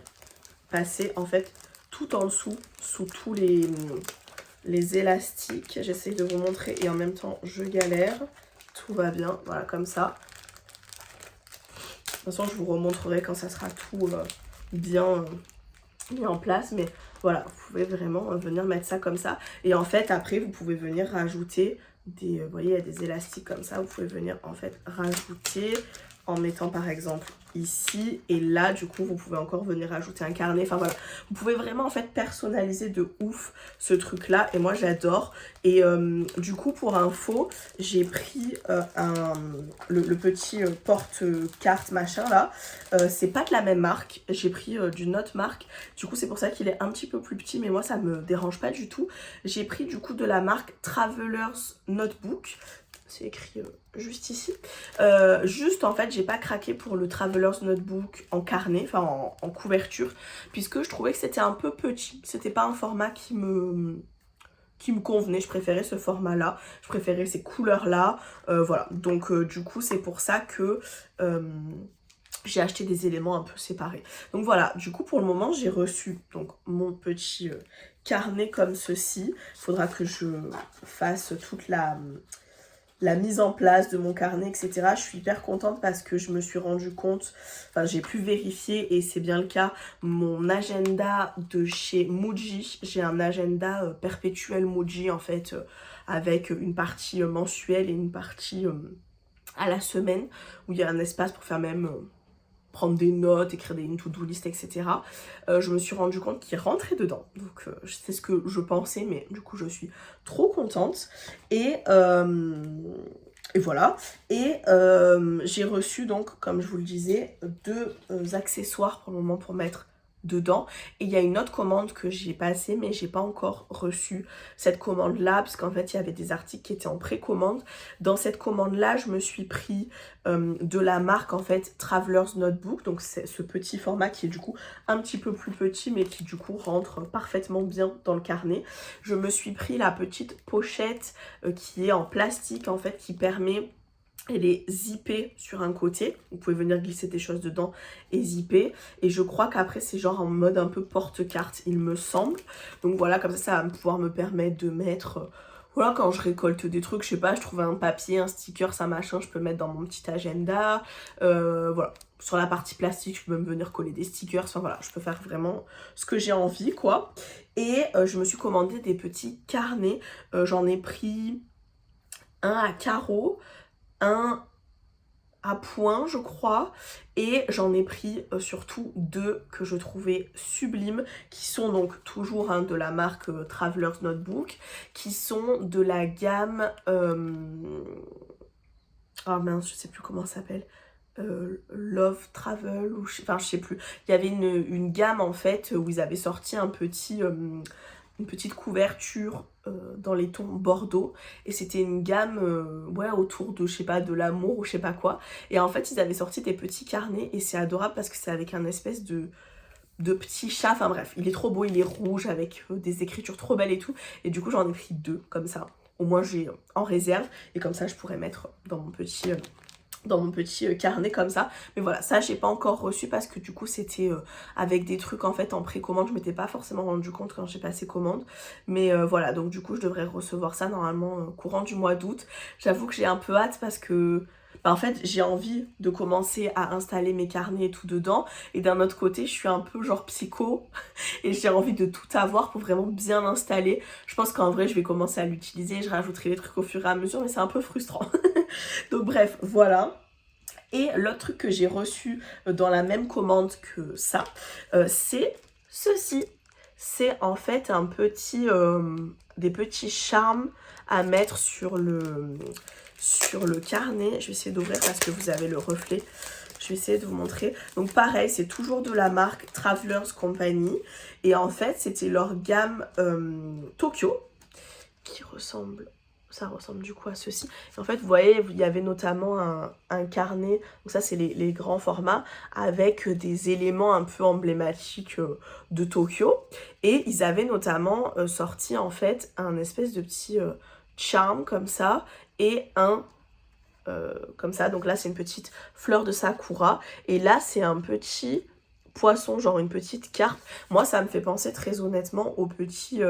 passer en fait tout en dessous, sous tous les élastiques. J'essaie de vous montrer et en même temps je galère. Tout va bien, voilà, comme ça. De toute façon, je vous remontrerai quand ça sera tout bien mis en place, mais voilà, vous pouvez vraiment venir mettre ça comme ça. Et en fait, après, vous pouvez venir rajouter des, vous voyez, il y a des élastiques comme ça, vous pouvez venir en fait rajouter en mettant par exemple ici et là du coup vous pouvez encore venir rajouter un carnet, enfin voilà, vous pouvez vraiment en fait personnaliser de ouf ce truc là et moi j'adore. Et du coup pour info j'ai pris le petit porte-carte machin là, c'est pas de la même marque, j'ai pris d'une autre marque, du coup c'est pour ça qu'il est un petit peu plus petit mais moi ça me dérange pas du tout. J'ai pris du coup de la marque Traveler's Notebook, c'est écrit juste ici. Juste en fait j'ai pas craqué pour le Traveler's Notebook en carnet, enfin en couverture, puisque je trouvais que c'était un peu petit, c'était pas un format qui me convenait, je préférais ce format là, je préférais ces couleurs là, voilà, donc du coup c'est pour ça que j'ai acheté des éléments un peu séparés. Donc voilà, du coup pour le moment j'ai reçu donc mon petit carnet comme ceci. Il faudra que je fasse toute la mise en place de mon carnet, etc. Je suis hyper contente parce que je me suis rendu compte, enfin j'ai pu vérifier et c'est bien le cas, mon agenda de chez Muji, j'ai un agenda perpétuel Muji en fait, avec une partie mensuelle et une partie à la semaine, où il y a un espace pour faire même... prendre des notes, écrire des to-do list, etc. Je me suis rendu compte qu'il rentrait dedans. Donc c'est ce que je pensais, mais du coup je suis trop contente. Et voilà. Et j'ai reçu donc, comme je vous le disais, deux accessoires pour le moment pour mettre dedans. Et il y a une autre commande que j'ai passée mais j'ai pas encore reçu cette commande là parce qu'en fait il y avait des articles qui étaient en précommande. Dans cette commande là je me suis pris de la marque en fait Traveler's Notebook, donc c'est ce petit format qui est du coup un petit peu plus petit mais qui du coup rentre parfaitement bien dans le carnet. Je me suis pris la petite pochette qui est en plastique en fait, qui permet... Elle est zippée sur un côté, vous pouvez venir glisser des choses dedans et zipper. Et je crois qu'après c'est genre en mode un peu porte-carte il me semble. Donc voilà, comme ça va pouvoir me permettre de mettre Voilà, quand je récolte des trucs, je sais pas, je trouve un papier, un sticker, ça machin, je peux le mettre dans mon petit agenda. Voilà. Sur la partie plastique, je peux même venir coller des stickers. Enfin voilà, je peux faire vraiment ce que j'ai envie, quoi. Et je me suis commandé des petits carnets. J'en ai pris un à carreaux, un à point, je crois, et j'en ai pris surtout 2 que je trouvais sublimes, qui sont donc toujours de la marque Traveler's Notebook, qui sont de la gamme oh mince, je sais plus comment ça s'appelle, Love Travel, ou enfin je sais plus. Il y avait une gamme en fait où ils avaient sorti une petite couverture dans les tons bordeaux, et c'était une gamme ouais, autour de je sais pas, de l'amour ou je sais pas quoi, et en fait ils avaient sorti des petits carnets et c'est adorable parce que c'est avec un espèce de petit chat, enfin bref, il est trop beau, il est rouge avec des écritures trop belles et tout, et du coup j'en ai pris 2 comme ça, au moins j'ai en réserve, et comme ça je pourrais mettre dans mon petit carnet comme ça. Mais voilà, ça j'ai pas encore reçu parce que du coup c'était avec des trucs en fait en précommande. Je m'étais pas forcément rendu compte quand j'ai passé commande. Mais voilà, donc du coup je devrais recevoir ça normalement courant du mois d'août. J'avoue que j'ai un peu hâte parce que bah, en fait j'ai envie de commencer à installer mes carnets et tout dedans. Et d'un autre côté je suis un peu genre psycho et j'ai envie de tout avoir pour vraiment bien installer. Je pense qu'en vrai je vais commencer à l'utiliser, je rajouterai les trucs au fur et à mesure, mais c'est un peu frustrant. Donc bref, voilà. Et l'autre truc que j'ai reçu dans la même commande que ça, c'est ceci. C'est en fait des petits charmes à mettre sur le carnet. Je vais essayer d'ouvrir parce que vous avez le reflet. Je vais essayer de vous montrer. Donc pareil, c'est toujours de la marque Travelers Company. Et en fait, c'était leur gamme Tokyo qui ressemble... Ça ressemble du coup à ceci. Et en fait, vous voyez, il y avait notamment un carnet, donc ça c'est les grands formats, avec des éléments un peu emblématiques de Tokyo. Et ils avaient notamment sorti en fait un espèce de petit charme comme ça, et comme ça. Donc là c'est une petite fleur de sakura, et là c'est un petit poisson, genre une petite carpe. Moi ça me fait penser très honnêtement aux petits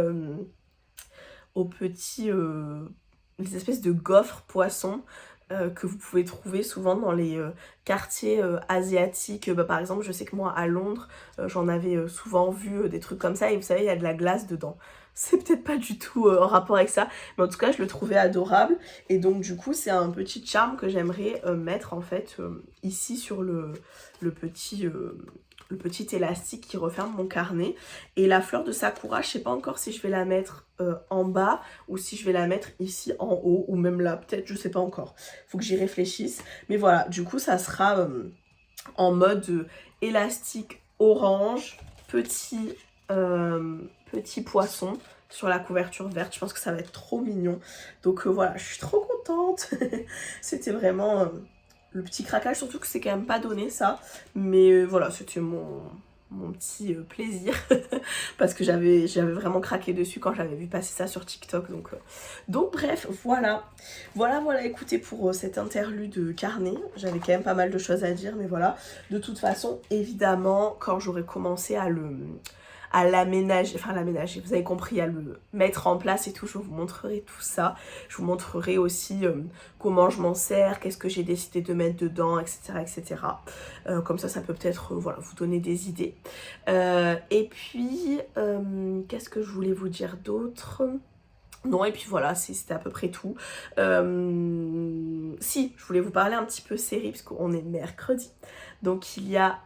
des espèces de gaufres poissons que vous pouvez trouver souvent dans les quartiers asiatiques. Bah, par exemple, je sais que moi à Londres, j'en avais souvent vu des trucs comme ça, et vous savez, il y a de la glace dedans. C'est peut-être pas du tout en rapport avec ça, mais en tout cas, je le trouvais adorable. Et donc, du coup, c'est un petit charme que j'aimerais mettre en fait ici sur le petit élastique qui referme mon carnet. Et la fleur de sakura, je sais pas encore si je vais la mettre en bas ou si je vais la mettre ici en haut, ou même là, peut-être, je sais pas encore. Faut que j'y réfléchisse. Mais voilà, du coup, ça sera en mode élastique orange, petit poisson sur la couverture verte. Je pense que ça va être trop mignon. Donc voilà, je suis trop contente. C'était vraiment le petit craquage, surtout que c'est quand même pas donné ça. Mais voilà, c'était mon petit plaisir parce que j'avais vraiment craqué dessus quand j'avais vu passer ça sur TikTok. Donc bref, voilà, écoutez, pour cette interlude carnet, j'avais quand même pas mal de choses à dire, mais voilà. De toute façon, évidemment, quand j'aurai commencé à l'aménager, vous avez compris, à le mettre en place et tout, je vous montrerai tout ça. Je vous montrerai aussi comment je m'en sers, qu'est-ce que j'ai décidé de mettre dedans, etc. Comme ça peut peut-être voilà, vous donner des idées. Et puis, qu'est-ce que je voulais vous dire d'autre ? Non, et puis voilà, c'était à peu près tout. Si, je voulais vous parler un petit peu série, parce qu'on est mercredi. Donc il y a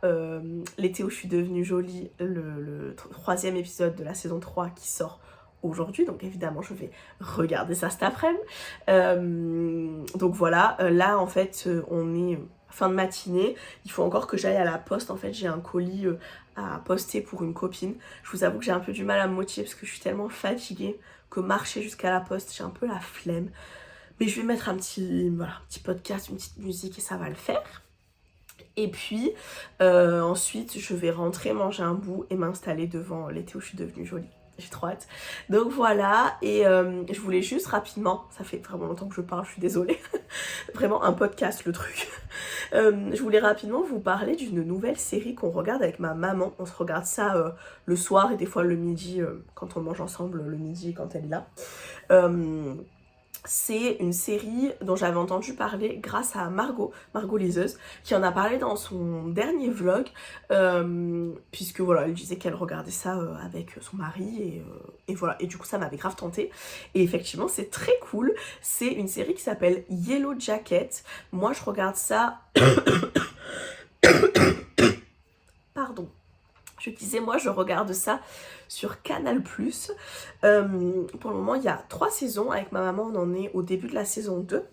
L'été où je suis devenue jolie, le 3e épisode de la saison 3 qui sort aujourd'hui. Donc évidemment, je vais regarder ça cet après-midi. Donc voilà, là en fait, on est fin de matinée. Il faut encore que j'aille à la poste. En fait, j'ai un colis à poster pour une copine. Je vous avoue que j'ai un peu du mal à me motiver parce que je suis tellement fatiguée que marcher jusqu'à la poste, j'ai un peu la flemme. Mais je vais mettre un petit podcast, une petite musique, et ça va le faire. Et puis ensuite, je vais rentrer, manger un bout et m'installer devant L'été où je suis devenue jolie. j'ai trop hâte. Donc voilà, et je voulais juste rapidement, ça fait vraiment longtemps que je parle, je suis désolée, vraiment un podcast le truc. Je voulais rapidement vous parler d'une nouvelle série qu'on regarde avec ma maman. On se regarde ça le soir et des fois le midi, quand on mange ensemble le midi quand elle est là. C'est une série dont j'avais entendu parler grâce à Margot Liseuse, qui en a parlé dans son dernier vlog, puisque voilà, elle disait qu'elle regardait ça avec son mari, et voilà, et du coup ça m'avait grave tenté, et effectivement c'est très cool. C'est une série qui s'appelle Yellow Jacket. Moi je regarde ça... Pardon. Je disais, moi, je regarde ça sur Canal+. Pour le moment, il y a 3 saisons. Avec ma maman, on en est au début de la saison 2.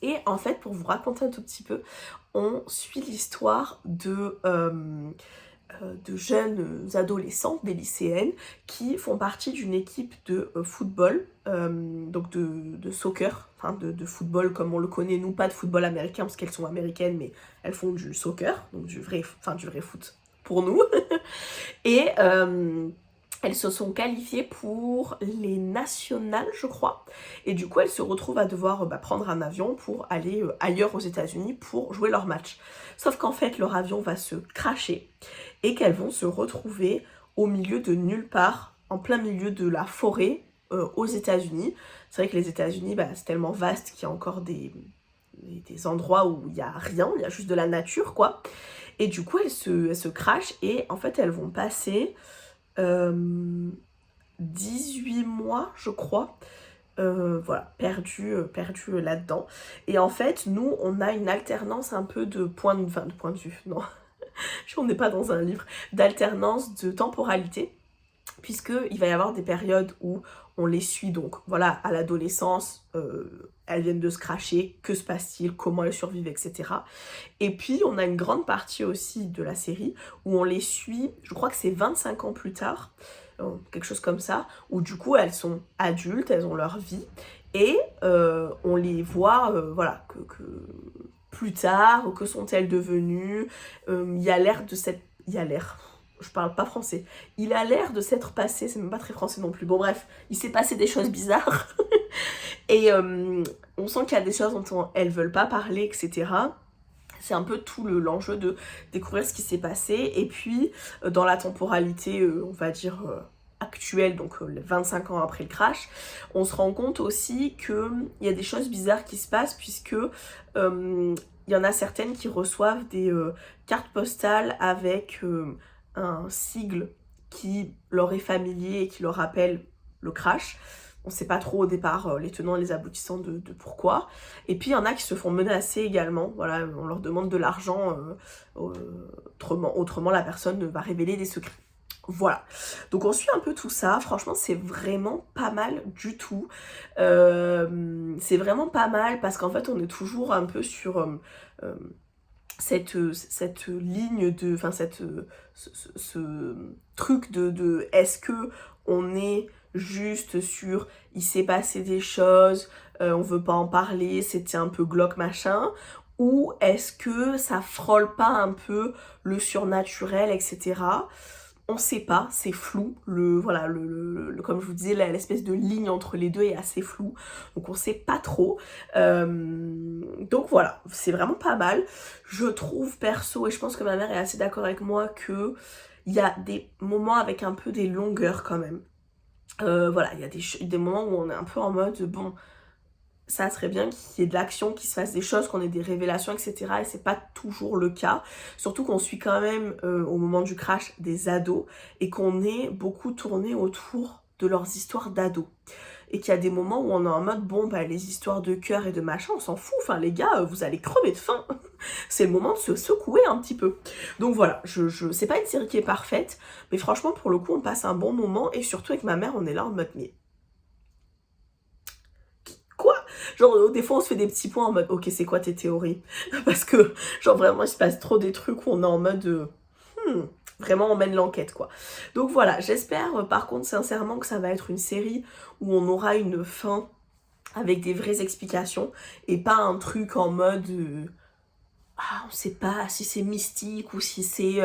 Et en fait, pour vous raconter un tout petit peu, on suit l'histoire de jeunes adolescentes, des lycéennes, qui font partie d'une équipe de football, donc de soccer, enfin de football comme on le connaît, nous, pas de football américain, parce qu'elles sont américaines, mais elles font du soccer, donc du vrai foot pour nous. Et elles se sont qualifiées pour les nationales, je crois. Et du coup, elles se retrouvent à devoir prendre un avion pour aller ailleurs aux États-Unis pour jouer leur match. Sauf qu'en fait, leur avion va se crasher et qu'elles vont se retrouver au milieu de nulle part, en plein milieu de la forêt aux États-Unis. C'est vrai que les États-Unis, c'est tellement vaste qu'il y a encore des endroits où il n'y a rien, il y a juste de la nature, quoi. Et du coup, elles se crashent et en fait, elles vont passer 18 mois, je crois, voilà, perdues là-dedans. Et en fait, nous, on a une alternance un peu de point de vue, non, on n'est pas dans un livre, d'alternance de temporalité, puisqu'il va y avoir des périodes où on les suit, donc voilà, à l'adolescence, elles viennent de se crasher, que se passe-t-il, comment elles survivent, etc. Et puis on a une grande partie aussi de la série où on les suit, je crois que c'est 25 ans plus tard, quelque chose comme ça, où du coup elles sont adultes, elles ont leur vie, et on les voit, voilà, que plus tard, que sont-elles devenues, il y a l'air de cette... Il y a l'air... Je parle pas français. Il a l'air de s'être passé, c'est même pas très français non plus. Bon bref, il s'est passé des choses bizarres. Et on sent qu'il y a des choses dont elles veulent pas parler, etc. C'est un peu tout l'enjeu de découvrir ce qui s'est passé. Et puis, dans la temporalité, on va dire, actuelle, donc 25 ans après le crash, on se rend compte aussi qu'il y a des choses bizarres qui se passent, puisque il y en a certaines qui reçoivent des cartes postales avec... un sigle qui leur est familier et qui leur rappelle le crash. On ne sait pas trop au départ les tenants et les aboutissants de pourquoi. Et puis il y en a qui se font menacer également. Voilà, on leur demande de l'argent, autrement la personne va révéler des secrets. Voilà, donc on suit un peu tout ça. Franchement, c'est vraiment pas mal du tout. C'est vraiment pas mal parce qu'en fait, on est toujours un peu sur... cette ligne de, enfin ce truc de est-ce que on est juste sur il s'est passé des choses, on veut pas en parler, c'était un peu glauque machin, ou est-ce que ça frôle pas un peu le surnaturel, etc. On sait pas, c'est flou, voilà, comme je vous disais, l'espèce de ligne entre les deux est assez floue, donc on sait pas trop. Donc voilà, c'est vraiment pas mal. Je trouve perso, et je pense que ma mère est assez d'accord avec moi, que il y a des moments avec un peu des longueurs quand même. Voilà, il y a des moments où on est un peu en mode, bon, ça serait bien qu'il y ait de l'action, qu'il se fasse des choses, qu'on ait des révélations, etc. Et c'est pas toujours le cas. Surtout qu'on suit quand même, au moment du crash, des ados et qu'on est beaucoup tourné autour de leurs histoires d'ados. Et qu'il y a des moments où on est en mode, bon, les histoires de cœur et de machin, on s'en fout. Enfin, les gars, vous allez crever de faim. C'est le moment de se secouer un petit peu. Donc voilà, c'est pas une série qui est parfaite, mais franchement, pour le coup, on passe un bon moment. Et surtout, avec ma mère, on est là en mode, mais... quoi? Genre, des fois, on se fait des petits points en mode, ok, c'est quoi tes théories? Parce que, genre, vraiment, il se passe trop des trucs où on est en mode, vraiment, on mène l'enquête, quoi. Donc voilà, j'espère, par contre, sincèrement, que ça va être une série où on aura une fin avec des vraies explications et pas un truc en mode... on sait pas si c'est mystique ou si c'est...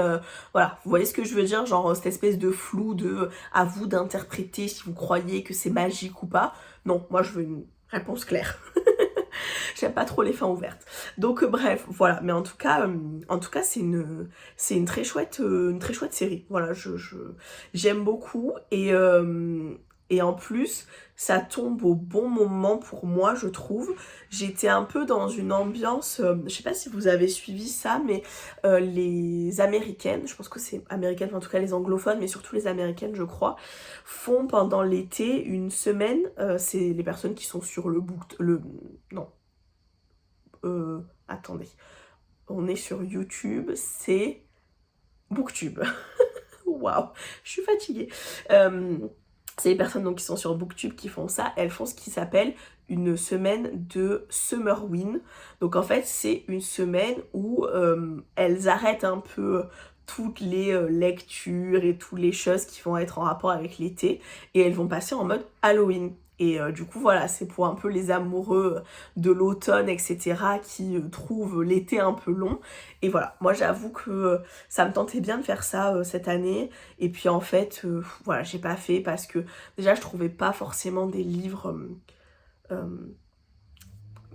voilà, vous voyez ce que je veux dire? Genre cette espèce de flou de à vous d'interpréter si vous croyez que c'est magique ou pas. Non, moi je veux une réponse claire. J'aime pas trop les fins ouvertes. Donc bref, voilà. Mais en tout cas c'est une très chouette série. Voilà, j'aime beaucoup. Et en plus, ça tombe au bon moment pour moi, je trouve. J'étais un peu dans une ambiance, je sais pas si vous avez suivi ça, mais les américaines, je pense que c'est américaine, en tout cas les anglophones, mais surtout les américaines, je crois, font pendant l'été une semaine, c'est les personnes qui sont sur non, attendez, on est sur YouTube, c'est Booktube. Waouh, je suis fatiguée. C'est les personnes donc qui sont sur Booktube qui font ça. Elles font ce qui s'appelle une semaine de Summerwin. Donc en fait, c'est une semaine où elles arrêtent un peu toutes les lectures et toutes les choses qui vont être en rapport avec l'été et elles vont passer en mode Halloween. Et du coup, voilà, c'est pour un peu les amoureux de l'automne, etc., qui trouvent l'été un peu long. Et voilà, moi j'avoue que ça me tentait bien de faire ça cette année. Et puis en fait, voilà, j'ai pas fait parce que déjà je trouvais pas forcément des livres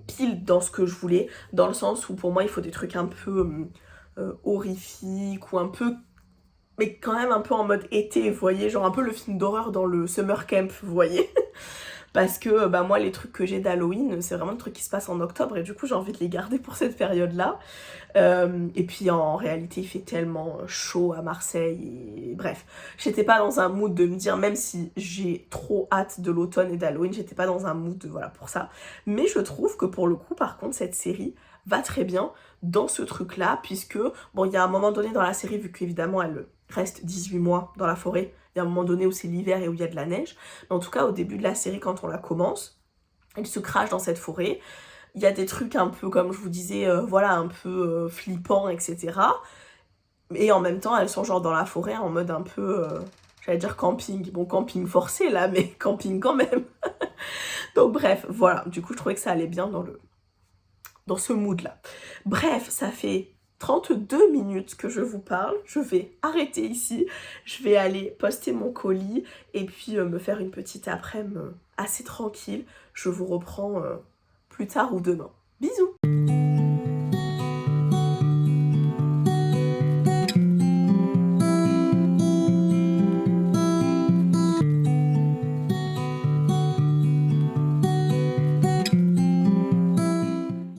pile dans ce que je voulais, dans le sens où pour moi il faut des trucs un peu horrifiques ou un peu, mais quand même un peu en mode été, vous voyez, genre un peu le film d'horreur dans le summer camp, vous voyez. Parce que bah moi les trucs que j'ai d'Halloween c'est vraiment des trucs qui se passent en octobre et du coup j'ai envie de les garder pour cette période là. Et puis en réalité il fait tellement chaud à Marseille et bref, j'étais pas dans un mood de me dire, même si j'ai trop hâte de l'automne et d'Halloween, j'étais pas dans un mood de, voilà, pour ça. Mais je trouve que pour le coup par contre cette série va très bien dans ce truc là, puisque bon il y a un moment donné dans la série, vu qu'évidemment elle reste 18 mois dans la forêt, il y a un moment donné où c'est l'hiver et où il y a de la neige, mais en tout cas au début de la série quand on la commence, elle se crache dans cette forêt. Il y a des trucs un peu, comme je vous disais, voilà, un peu flippants, etc. Et en même temps, elles sont genre dans la forêt en mode un peu, j'allais dire camping. Bon, camping forcé là, mais camping quand même. Donc bref, voilà. Du coup, je trouvais que ça allait bien dans ce mood-là. Bref, ça fait 32 minutes que je vous parle. Je vais arrêter ici. Je vais aller poster mon colis et puis me faire une petite après-midi assez tranquille. Je vous reprends plus tard ou demain. Bisous!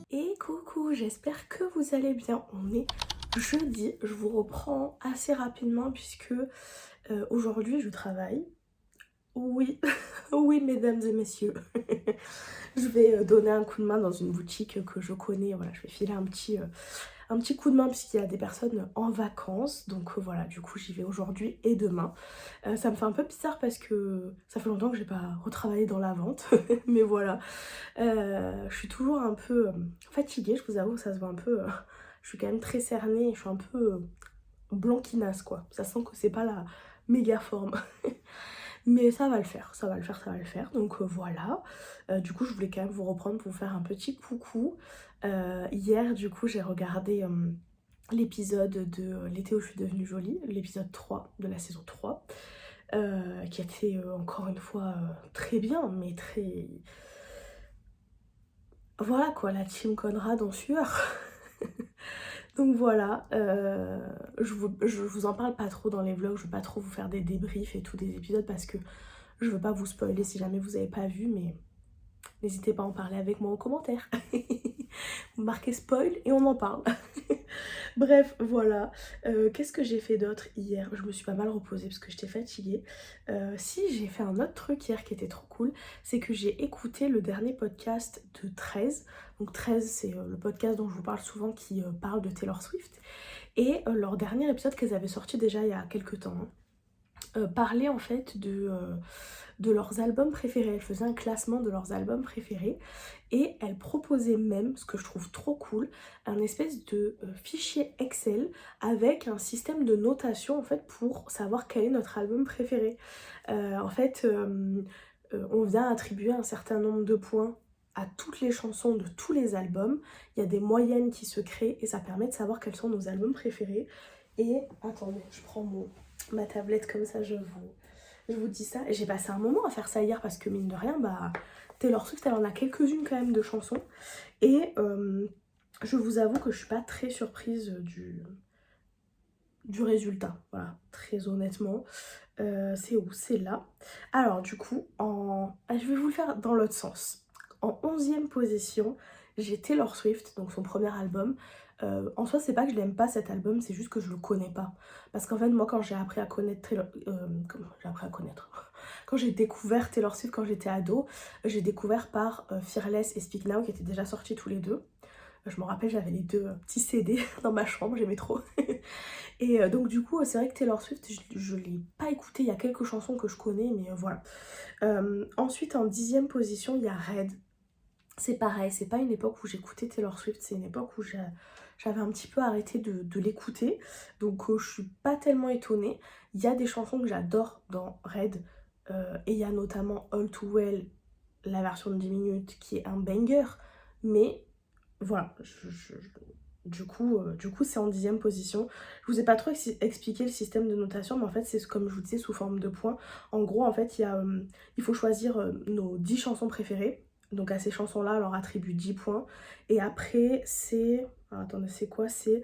Et coucou, j'espère que vous allez bien. On est jeudi, je vous reprends assez rapidement puisque aujourd'hui je travaille. Oui, oui mesdames et messieurs. Je vais donner un coup de main dans une boutique que je connais. Voilà, je vais filer un petit coup de main puisqu'il y a des personnes en vacances. Donc voilà, du coup j'y vais aujourd'hui et demain. Ça me fait un peu bizarre parce que ça fait longtemps que j'ai pas retravaillé dans la vente. Mais voilà, je suis toujours un peu fatiguée, je vous avoue, ça se voit un peu. Je suis quand même très cernée, je suis un peu blanquinasse quoi. Ça sent que c'est pas la méga forme. Mais ça va le faire, ça va le faire, ça va le faire. Donc voilà. Du coup, je voulais quand même vous reprendre pour vous faire un petit coucou. Hier, du coup, j'ai regardé l'épisode de L'été où je suis devenue jolie, l'épisode 3 de la saison 3, qui était encore une fois très bien, mais très... Voilà quoi, la team Conrad en sueur. Donc voilà, je vous en parle pas trop dans les vlogs, je veux pas trop vous faire des débriefs et tout des épisodes parce que je veux pas vous spoiler si jamais vous avez pas vu, mais n'hésitez pas à en parler avec moi en commentaire. Vous marquez spoil et on en parle. Bref, voilà. Qu'est-ce que j'ai fait d'autre hier? Je me suis pas mal reposée parce que j'étais fatiguée. Si, j'ai fait un autre truc hier qui était trop cool, c'est que j'ai écouté le dernier podcast de 13. Donc 13, c'est le podcast dont je vous parle souvent qui parle de Taylor Swift. Et leur dernier épisode qu'elles avaient sorti déjà il y a quelques temps, parlait en fait de leurs albums préférés. Elles faisaient un classement de leurs albums préférés et elles proposaient même, ce que je trouve trop cool, un espèce de fichier Excel avec un système de notation en fait pour savoir quel est notre album préféré. En fait, on vient attribuer un certain nombre de points à toutes les chansons de tous les albums. Il y a des moyennes qui se créent et ça permet de savoir quels sont nos albums préférés. Et attendez, je prends ma tablette comme ça, je vous dis ça. Et j'ai passé un moment à faire ça hier parce que mine de rien, bah, Taylor Swift, elle en a quelques-unes quand même de chansons. Et je vous avoue que je suis pas très surprise du résultat, voilà, très honnêtement. C'est où? C'est là. Alors du coup, je vais vous le faire dans l'autre sens. En 11e position, j'ai Taylor Swift, donc son premier album. En soi, c'est pas que je l'aime pas cet album, c'est juste que je le connais pas. Parce qu'en fait, moi, quand j'ai appris à connaître comment j'ai appris à connaître quand j'ai découvert Taylor Swift quand j'étais ado, j'ai découvert par Fearless et Speak Now qui étaient déjà sortis tous les deux. Je me rappelle, j'avais les deux petits CD dans ma chambre, j'aimais trop. Et donc du coup, c'est vrai que Taylor Swift, je l'ai pas écouté, il y a quelques chansons que je connais, mais voilà. Ensuite, en 10e position, il y a Red. C'est pareil, c'est pas une époque où j'écoutais Taylor Swift, c'est une époque où j'avais un petit peu arrêté de l'écouter. Donc je suis pas tellement étonnée. Il y a des chansons que j'adore dans Red. Et il y a notamment All Too Well, la version de 10 minutes, qui est un banger. Mais voilà, du coup c'est en 10e position. Je vous ai pas trop expliqué le système de notation, mais en fait c'est comme je vous disais sous forme de points. En gros en fait il faut choisir nos 10 chansons préférées. Donc à ces chansons-là on leur attribue 10 points. Et après c'est... attendez, c'est quoi? C'est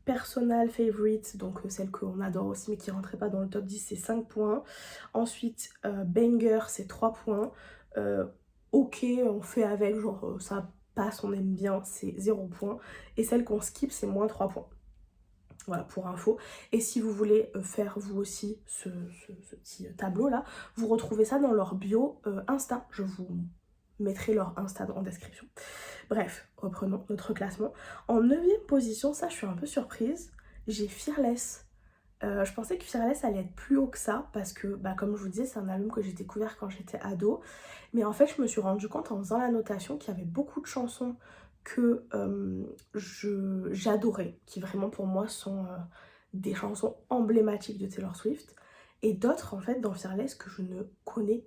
personal favorite, donc celle qu'on adore aussi mais qui rentrait pas dans le top 10, c'est 5 points. Ensuite banger, c'est 3 points. Ok, on fait avec, genre ça passe, on aime bien, c'est 0 points. Et celle qu'on skip, c'est moins 3 points. Voilà, pour info. Et si vous voulez faire vous aussi ce petit tableau là, vous retrouvez ça dans leur bio Insta. Je vous mettrai leur Insta en description. Bref, reprenons notre classement. En 9e position, ça je suis un peu surprise, j'ai Fearless. Je pensais que Fearless allait être plus haut que ça parce que, bah, comme je vous disais, c'est un album que j'ai découvert quand j'étais ado. Mais en fait, je me suis rendu compte en faisant la notation qu'il y avait beaucoup de chansons que j'adorais, qui vraiment pour moi sont des chansons emblématiques de Taylor Swift. Et d'autres, en fait, dans Fearless que je ne connais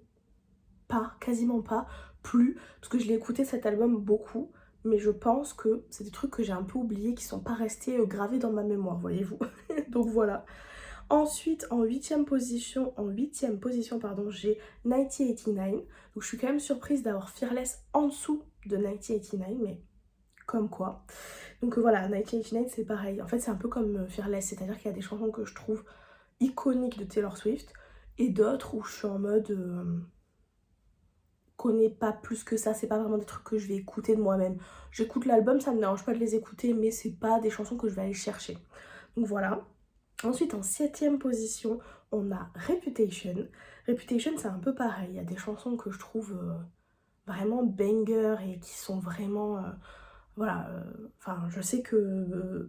pas, quasiment pas, plus. Parce que je l'ai écouté cet album beaucoup. Mais je pense que c'est des trucs que j'ai un peu oubliés, qui sont pas restés gravés dans ma mémoire, voyez-vous. Donc voilà. Ensuite, en 8e position, pardon, j'ai 1989. Donc je suis quand même surprise d'avoir Fearless en dessous de 1989, mais comme quoi. Donc voilà, 1989 c'est pareil. En fait c'est un peu comme Fearless, c'est-à-dire qu'il y a des chansons que je trouve iconiques de Taylor Swift et d'autres où je suis en mode connais pas plus que ça, c'est pas vraiment des trucs que je vais écouter de moi-même. J'écoute l'album, ça me dérange pas de les écouter, mais c'est pas des chansons que je vais aller chercher. Donc voilà. Ensuite, en 7e position, on a Reputation. Reputation, c'est un peu pareil. Il y a des chansons que je trouve vraiment banger et qui sont vraiment... voilà, enfin, je sais que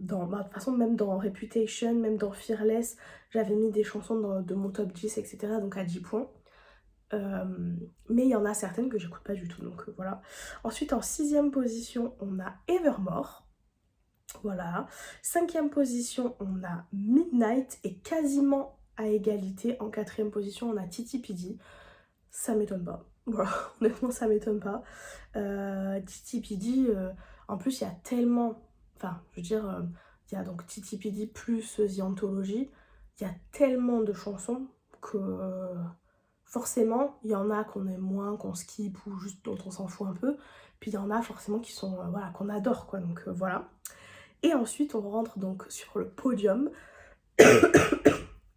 de toute façon, même dans Reputation, même dans Fearless, j'avais mis des chansons de mon top 10, etc. Donc à 10 points. Mais il y en a certaines que j'écoute pas du tout, donc voilà. Ensuite, en 6e position, on a Evermore. Voilà. 5e position, on a Midnight et quasiment à égalité. En 4e position, on a Titi Pidi. Ça m'étonne pas. Voilà, honnêtement, ça m'étonne pas. Titi Pidi, en plus, il y a tellement... Enfin, je veux dire, il y a donc Titi Pidi plus The Anthology. Il y a tellement de chansons que... forcément, il y en a qu'on aime moins, qu'on skip ou juste dont on s'en fout un peu. Puis il y en a forcément qui sont... voilà, qu'on adore, quoi. Donc voilà. Et ensuite, on rentre donc sur le podium.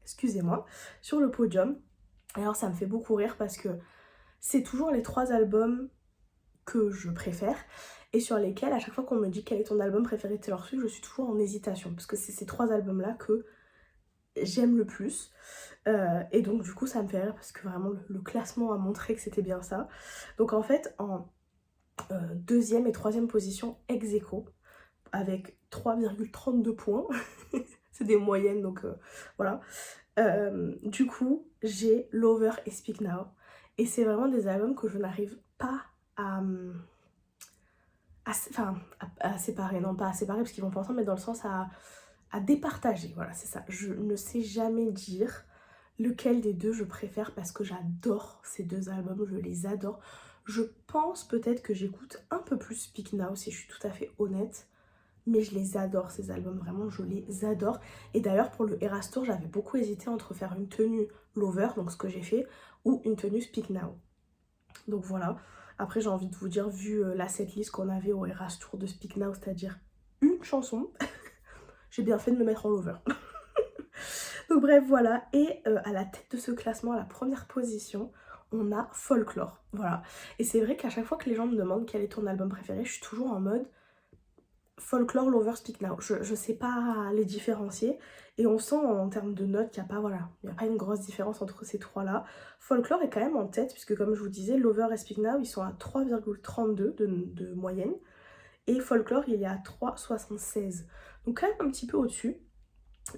Excusez-moi. Sur le podium. Alors, ça me fait beaucoup rire parce que c'est toujours les 3 albums que je préfère et sur lesquels, à chaque fois qu'on me dit quel est ton album préféré de Taylor Swift, je suis toujours en hésitation parce que c'est ces 3 albums-là que j'aime le plus. Et donc, du coup, ça me fait rire parce que vraiment, le classement a montré que c'était bien ça. Donc, en fait, en 2e et 3e position, ex aequo, avec 3,32 points. C'est des moyennes, donc voilà. Du coup, j'ai Lover et Speak Now. Et c'est vraiment des albums que je n'arrive pas à séparer. Non, pas à séparer parce qu'ils vont pas ensemble, mais dans le sens à départager. Voilà, c'est ça. Je ne sais jamais dire lequel des deux je préfère parce que j'adore ces 2 albums, je les adore. Je pense peut-être que j'écoute un peu plus Speak Now si je suis tout à fait honnête. Mais je les adore ces albums, vraiment je les adore. Et d'ailleurs pour le Eras Tour, j'avais beaucoup hésité entre faire une tenue Lover, donc ce que j'ai fait, ou une tenue Speak Now. Donc voilà. Après j'ai envie de vous dire, vu la setlist qu'on avait au Eras Tour de Speak Now, c'est-à-dire une chanson, j'ai bien fait de me mettre en Lover. Donc bref voilà. Et à la tête de ce classement, à la première position, on a Folklore. Voilà. Et c'est vrai qu'à chaque fois que les gens me demandent quel est ton album préféré, je suis toujours en mode Folklore, Lover, Speak Now. Je sais pas les différencier. Et on sent en termes de notes qu'il n'y a pas, voilà, il y a pas une grosse différence entre ces trois-là. Folklore est quand même en tête, puisque comme je vous disais, Lover et Speak Now, ils sont à 3,32 de moyenne. Et Folklore, il est à 3,76. Donc quand même un petit peu au-dessus.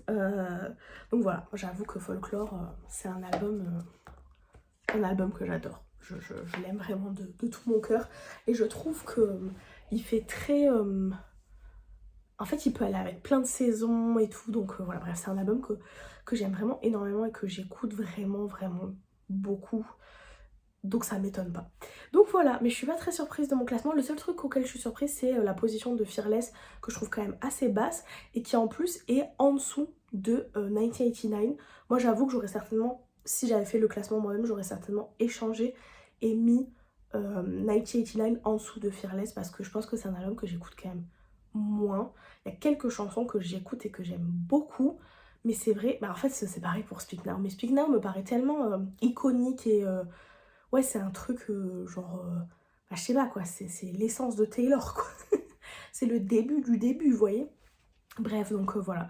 Donc voilà, j'avoue que Folklore, c'est un album que j'adore. Je l'aime vraiment de tout mon cœur. Et je trouve que il fait très... en fait, il peut aller avec plein de saisons et tout. Donc voilà, bref, c'est un album que j'aime vraiment énormément et que j'écoute vraiment, vraiment beaucoup. Donc ça m'étonne pas. Donc voilà, mais je suis pas très surprise de mon classement. Le seul truc auquel je suis surprise, c'est la position de Fearless, que je trouve quand même assez basse et qui en plus est en dessous de 1989. Moi j'avoue que j'aurais certainement, si j'avais fait le classement moi-même, j'aurais certainement échangé et mis 1989 en dessous de Fearless parce que je pense que c'est un album que j'écoute quand même moins. Il y a quelques chansons que j'écoute et que j'aime beaucoup. Mais c'est vrai, bah en fait c'est pareil pour Speak Now. Mais Speak Now me paraît tellement iconique et... ouais, c'est un truc genre... bah, je sais pas quoi, c'est l'essence de Taylor quoi. C'est le début du début, vous voyez. Bref, donc voilà.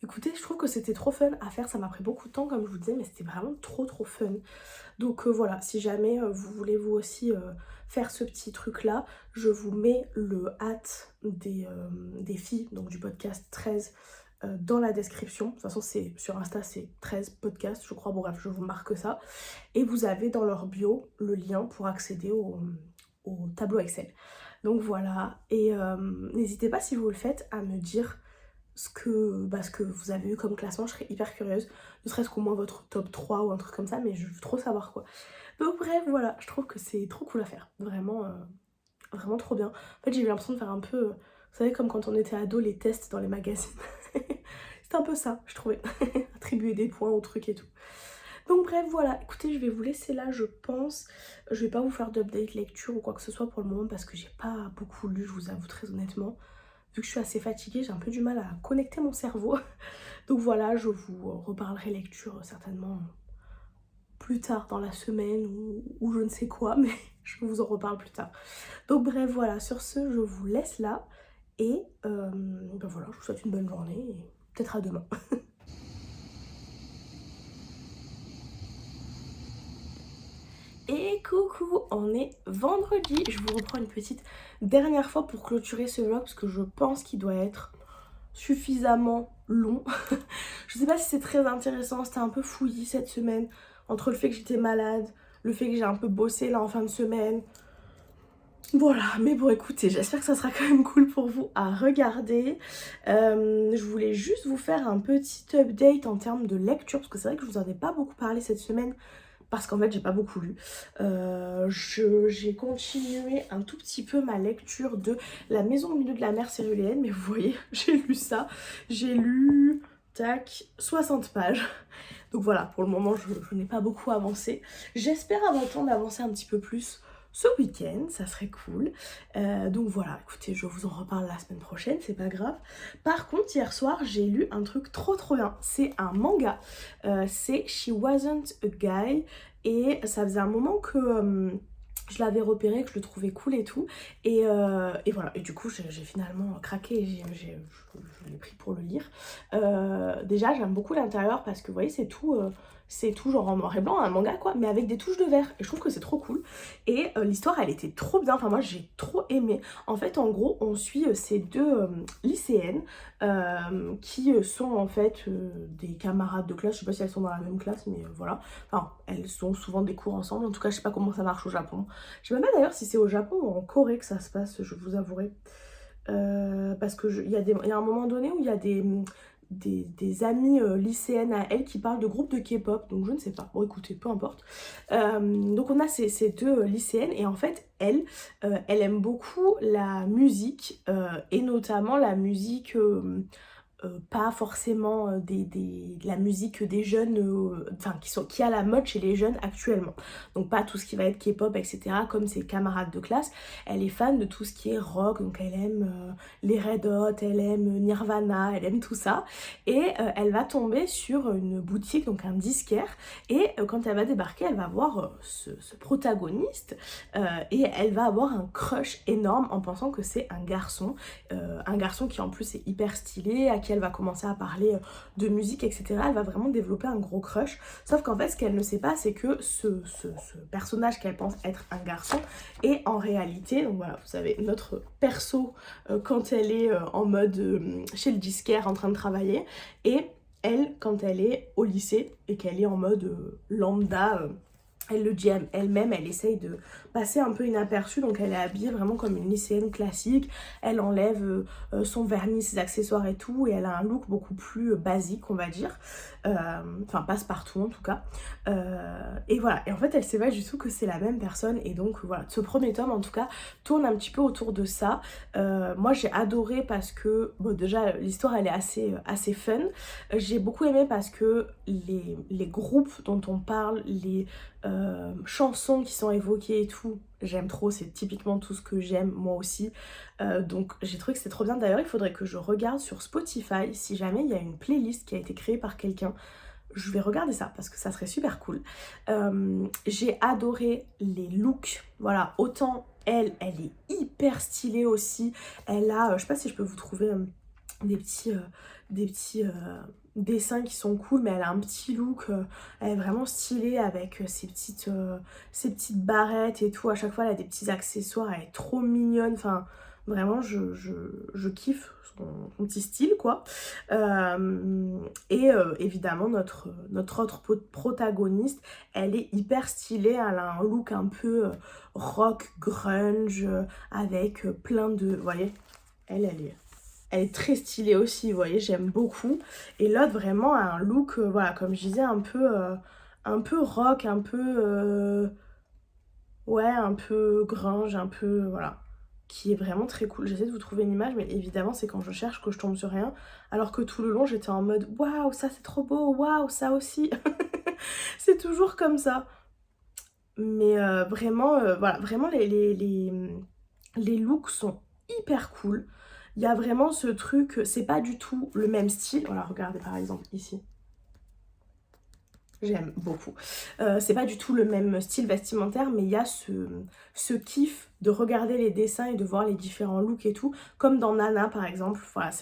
Écoutez, je trouve que c'était trop fun à faire, ça m'a pris beaucoup de temps comme je vous disais, mais c'était vraiment trop trop fun. Donc voilà, si jamais vous voulez vous aussi faire ce petit truc là, je vous mets le hâte des filles, donc du podcast 13 dans la description. De toute façon, c'est sur Insta, c'est 13 podcasts, je crois. Bon, bref, je vous marque ça. Et vous avez dans leur bio le lien pour accéder au tableau Excel. Donc voilà. Et n'hésitez pas, si vous le faites, à me dire ce que vous avez eu comme classement. Je serais hyper curieuse. Ne serait-ce qu'au moins votre top 3 ou un truc comme ça, mais je veux trop savoir quoi. Donc bref, voilà. Je trouve que c'est trop cool à faire. Vraiment, vraiment trop bien. En fait, j'ai eu l'impression de faire un peu... vous savez, comme quand on était ado, les tests dans les magazines. C'était un peu ça, je trouvais. Attribuer des points au truc et tout. Donc bref, voilà. Écoutez, je vais vous laisser là, je pense. Je vais pas vous faire d'update lecture ou quoi que ce soit pour le moment parce que j'ai pas beaucoup lu, je vous avoue très honnêtement. Vu que je suis assez fatiguée, j'ai un peu du mal à connecter mon cerveau. Donc voilà, je vous reparlerai lecture certainement plus tard dans la semaine ou je ne sais quoi, mais je vous en reparle plus tard. Donc bref, voilà, sur ce, je vous laisse là. Et ben voilà, je vous souhaite une bonne journée et peut-être à demain. Et coucou, on est vendredi. Je vous reprends une petite dernière fois pour clôturer ce vlog parce que je pense qu'il doit être suffisamment long. Je sais pas si c'est très intéressant, c'était un peu fouillis cette semaine. Entre le fait que j'étais malade, le fait que j'ai un peu bossé là en fin de semaine. Voilà, mais bon écoutez, j'espère que ça sera quand même cool pour vous à regarder. Je voulais juste vous faire un petit update en termes de lecture, parce que c'est vrai que je vous en ai pas beaucoup parlé cette semaine, parce qu'en fait j'ai pas beaucoup lu. J'ai continué un tout petit peu ma lecture de La Maison au milieu de la mer syrienne, mais vous voyez, j'ai lu ça. J'ai lu, tac, 60 pages. Donc voilà, pour le moment je n'ai pas beaucoup avancé. J'espère avoir le temps d'avancer un petit peu plus ce week-end, ça serait cool. Donc voilà, écoutez, je vous en reparle la semaine prochaine, c'est pas grave. Par contre, hier soir, j'ai lu un truc trop trop bien. C'est un manga. C'est She Wasn't a Guy. Et ça faisait un moment que je l'avais repéré, que je le trouvais cool et tout. Et voilà, et du coup, j'ai finalement craqué et je l'ai pris pour le lire. Déjà, j'aime beaucoup l'intérieur parce que vous voyez, c'est tout genre en noir et blanc, un manga quoi, mais avec des touches de vert. Et je trouve que c'est trop cool. Et l'histoire, elle était trop bien. Enfin, moi, j'ai trop aimé. En fait, en gros, on suit ces deux lycéennes qui sont en fait des camarades de classe. Je sais pas si elles sont dans la même classe, mais voilà. Enfin, elles ont souvent des cours ensemble. En tout cas, je sais pas comment ça marche au Japon. Je sais même pas d'ailleurs si c'est au Japon ou en Corée que ça se passe, je vous avouerai. Parce que il y a un moment donné où il y a des amies lycéennes à elle qui parlent de groupes de K-pop, donc je ne sais pas, bon écoutez, peu importe. Donc on a ces deux lycéennes et en fait elle aime beaucoup la musique et notamment la musique pas forcément de la musique des jeunes, enfin qui a la mode chez les jeunes actuellement. Donc pas tout ce qui va être K-pop, etc. comme ses camarades de classe. Elle est fan de tout ce qui est rock, donc elle aime les Red Hot, elle aime Nirvana, elle aime tout ça. Et elle va tomber sur une boutique, donc un disquaire. Et quand elle va débarquer, elle va voir ce protagoniste et elle va avoir un crush énorme en pensant que c'est un garçon qui en plus est hyper stylé, à qui elle va commencer à parler de musique, etc. Elle va vraiment développer un gros crush. Sauf qu'en fait, ce qu'elle ne sait pas, c'est que ce personnage qu'elle pense être un garçon est en réalité, donc voilà, vous savez, notre perso quand elle est en mode chez le disquaire en train de travailler, et elle, quand elle est au lycée et qu'elle est en mode lambda, elle le dit elle-même, elle essaye de passer un peu inaperçue, donc elle est habillée vraiment comme une lycéenne classique, elle enlève son vernis, ses accessoires et tout, et elle a un look beaucoup plus basique, on va dire, enfin passe-partout en tout cas, et voilà, et en fait elle sait pas du tout que c'est la même personne, et donc voilà, ce premier tome en tout cas tourne un petit peu autour de ça. Moi j'ai adoré parce que, bon déjà l'histoire elle est assez fun, j'ai beaucoup aimé parce que les groupes dont on parle, les chansons qui sont évoquées et tout, j'aime trop, c'est typiquement tout ce que j'aime moi aussi, donc j'ai trouvé que c'était trop bien. D'ailleurs il faudrait que je regarde sur Spotify si jamais il y a une playlist qui a été créée par quelqu'un, je vais regarder ça parce que ça serait super cool. J'ai adoré les looks, voilà, autant elle est hyper stylée aussi, elle a, je sais pas si je peux vous trouver des petits dessins qui sont cool, mais elle a un petit look, elle est vraiment stylée avec ses petites barrettes et tout, à chaque fois elle a des petits accessoires, elle est trop mignonne, enfin vraiment je kiffe son petit style quoi. Et évidemment notre autre protagoniste, elle est hyper stylée, elle a un look un peu rock grunge avec plein de, vous voyez, elle est très stylée aussi, vous voyez, j'aime beaucoup. Et l'autre vraiment a un look, voilà, comme je disais, un peu rock, un peu, ouais, un peu grunge, un peu, voilà, qui est vraiment très cool. J'essaie de vous trouver une image, mais évidemment, c'est quand je cherche que je tombe sur rien. Alors que tout le long, j'étais en mode, waouh, ça c'est trop beau, waouh, ça aussi. C'est toujours comme ça. Mais vraiment, voilà, vraiment les looks sont hyper cool. Il y a vraiment ce truc, c'est pas du tout le même style. Voilà, regardez par exemple ici. J'aime beaucoup. C'est pas du tout le même style vestimentaire, mais il y a ce kiff de regarder les dessins et de voir les différents looks et tout. Comme dans Nana par exemple. Voilà,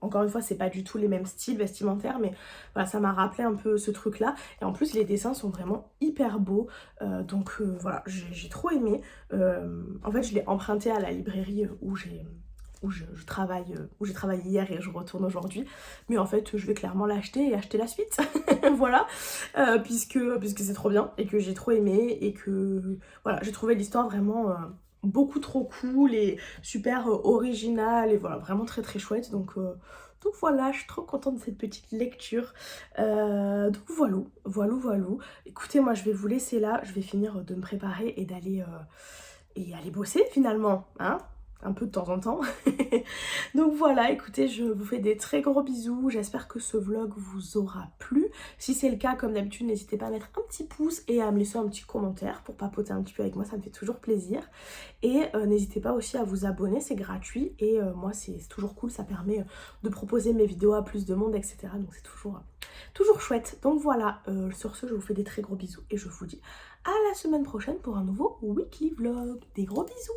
encore une fois, c'est pas du tout les mêmes styles vestimentaires, mais voilà, ça m'a rappelé un peu ce truc-là. Et en plus, les dessins sont vraiment hyper beaux. Donc voilà, j'ai trop aimé. En fait, je l'ai emprunté à la librairie où je travaille, où j'ai travaillé hier et je retourne aujourd'hui, mais en fait je vais clairement l'acheter et acheter la suite. Voilà, puisque c'est trop bien et que j'ai trop aimé et que voilà, j'ai trouvé l'histoire vraiment beaucoup trop cool et super originale et voilà, vraiment très très chouette, donc voilà, je suis trop contente de cette petite lecture. Donc voilà. Écoutez, moi je vais vous laisser là, je vais finir de me préparer et aller bosser finalement, hein, un peu de temps en temps. Donc voilà, écoutez, je vous fais des très gros bisous, j'espère que ce vlog vous aura plu. Si c'est le cas, comme d'habitude, n'hésitez pas à mettre un petit pouce et à me laisser un petit commentaire pour papoter un petit peu avec moi, ça me fait toujours plaisir. Et n'hésitez pas aussi à vous abonner, c'est gratuit et moi c'est toujours cool, ça permet de proposer mes vidéos à plus de monde, etc. Donc c'est toujours chouette. Donc voilà, sur ce, je vous fais des très gros bisous et je vous dis à la semaine prochaine pour un nouveau weekly vlog. Des gros bisous!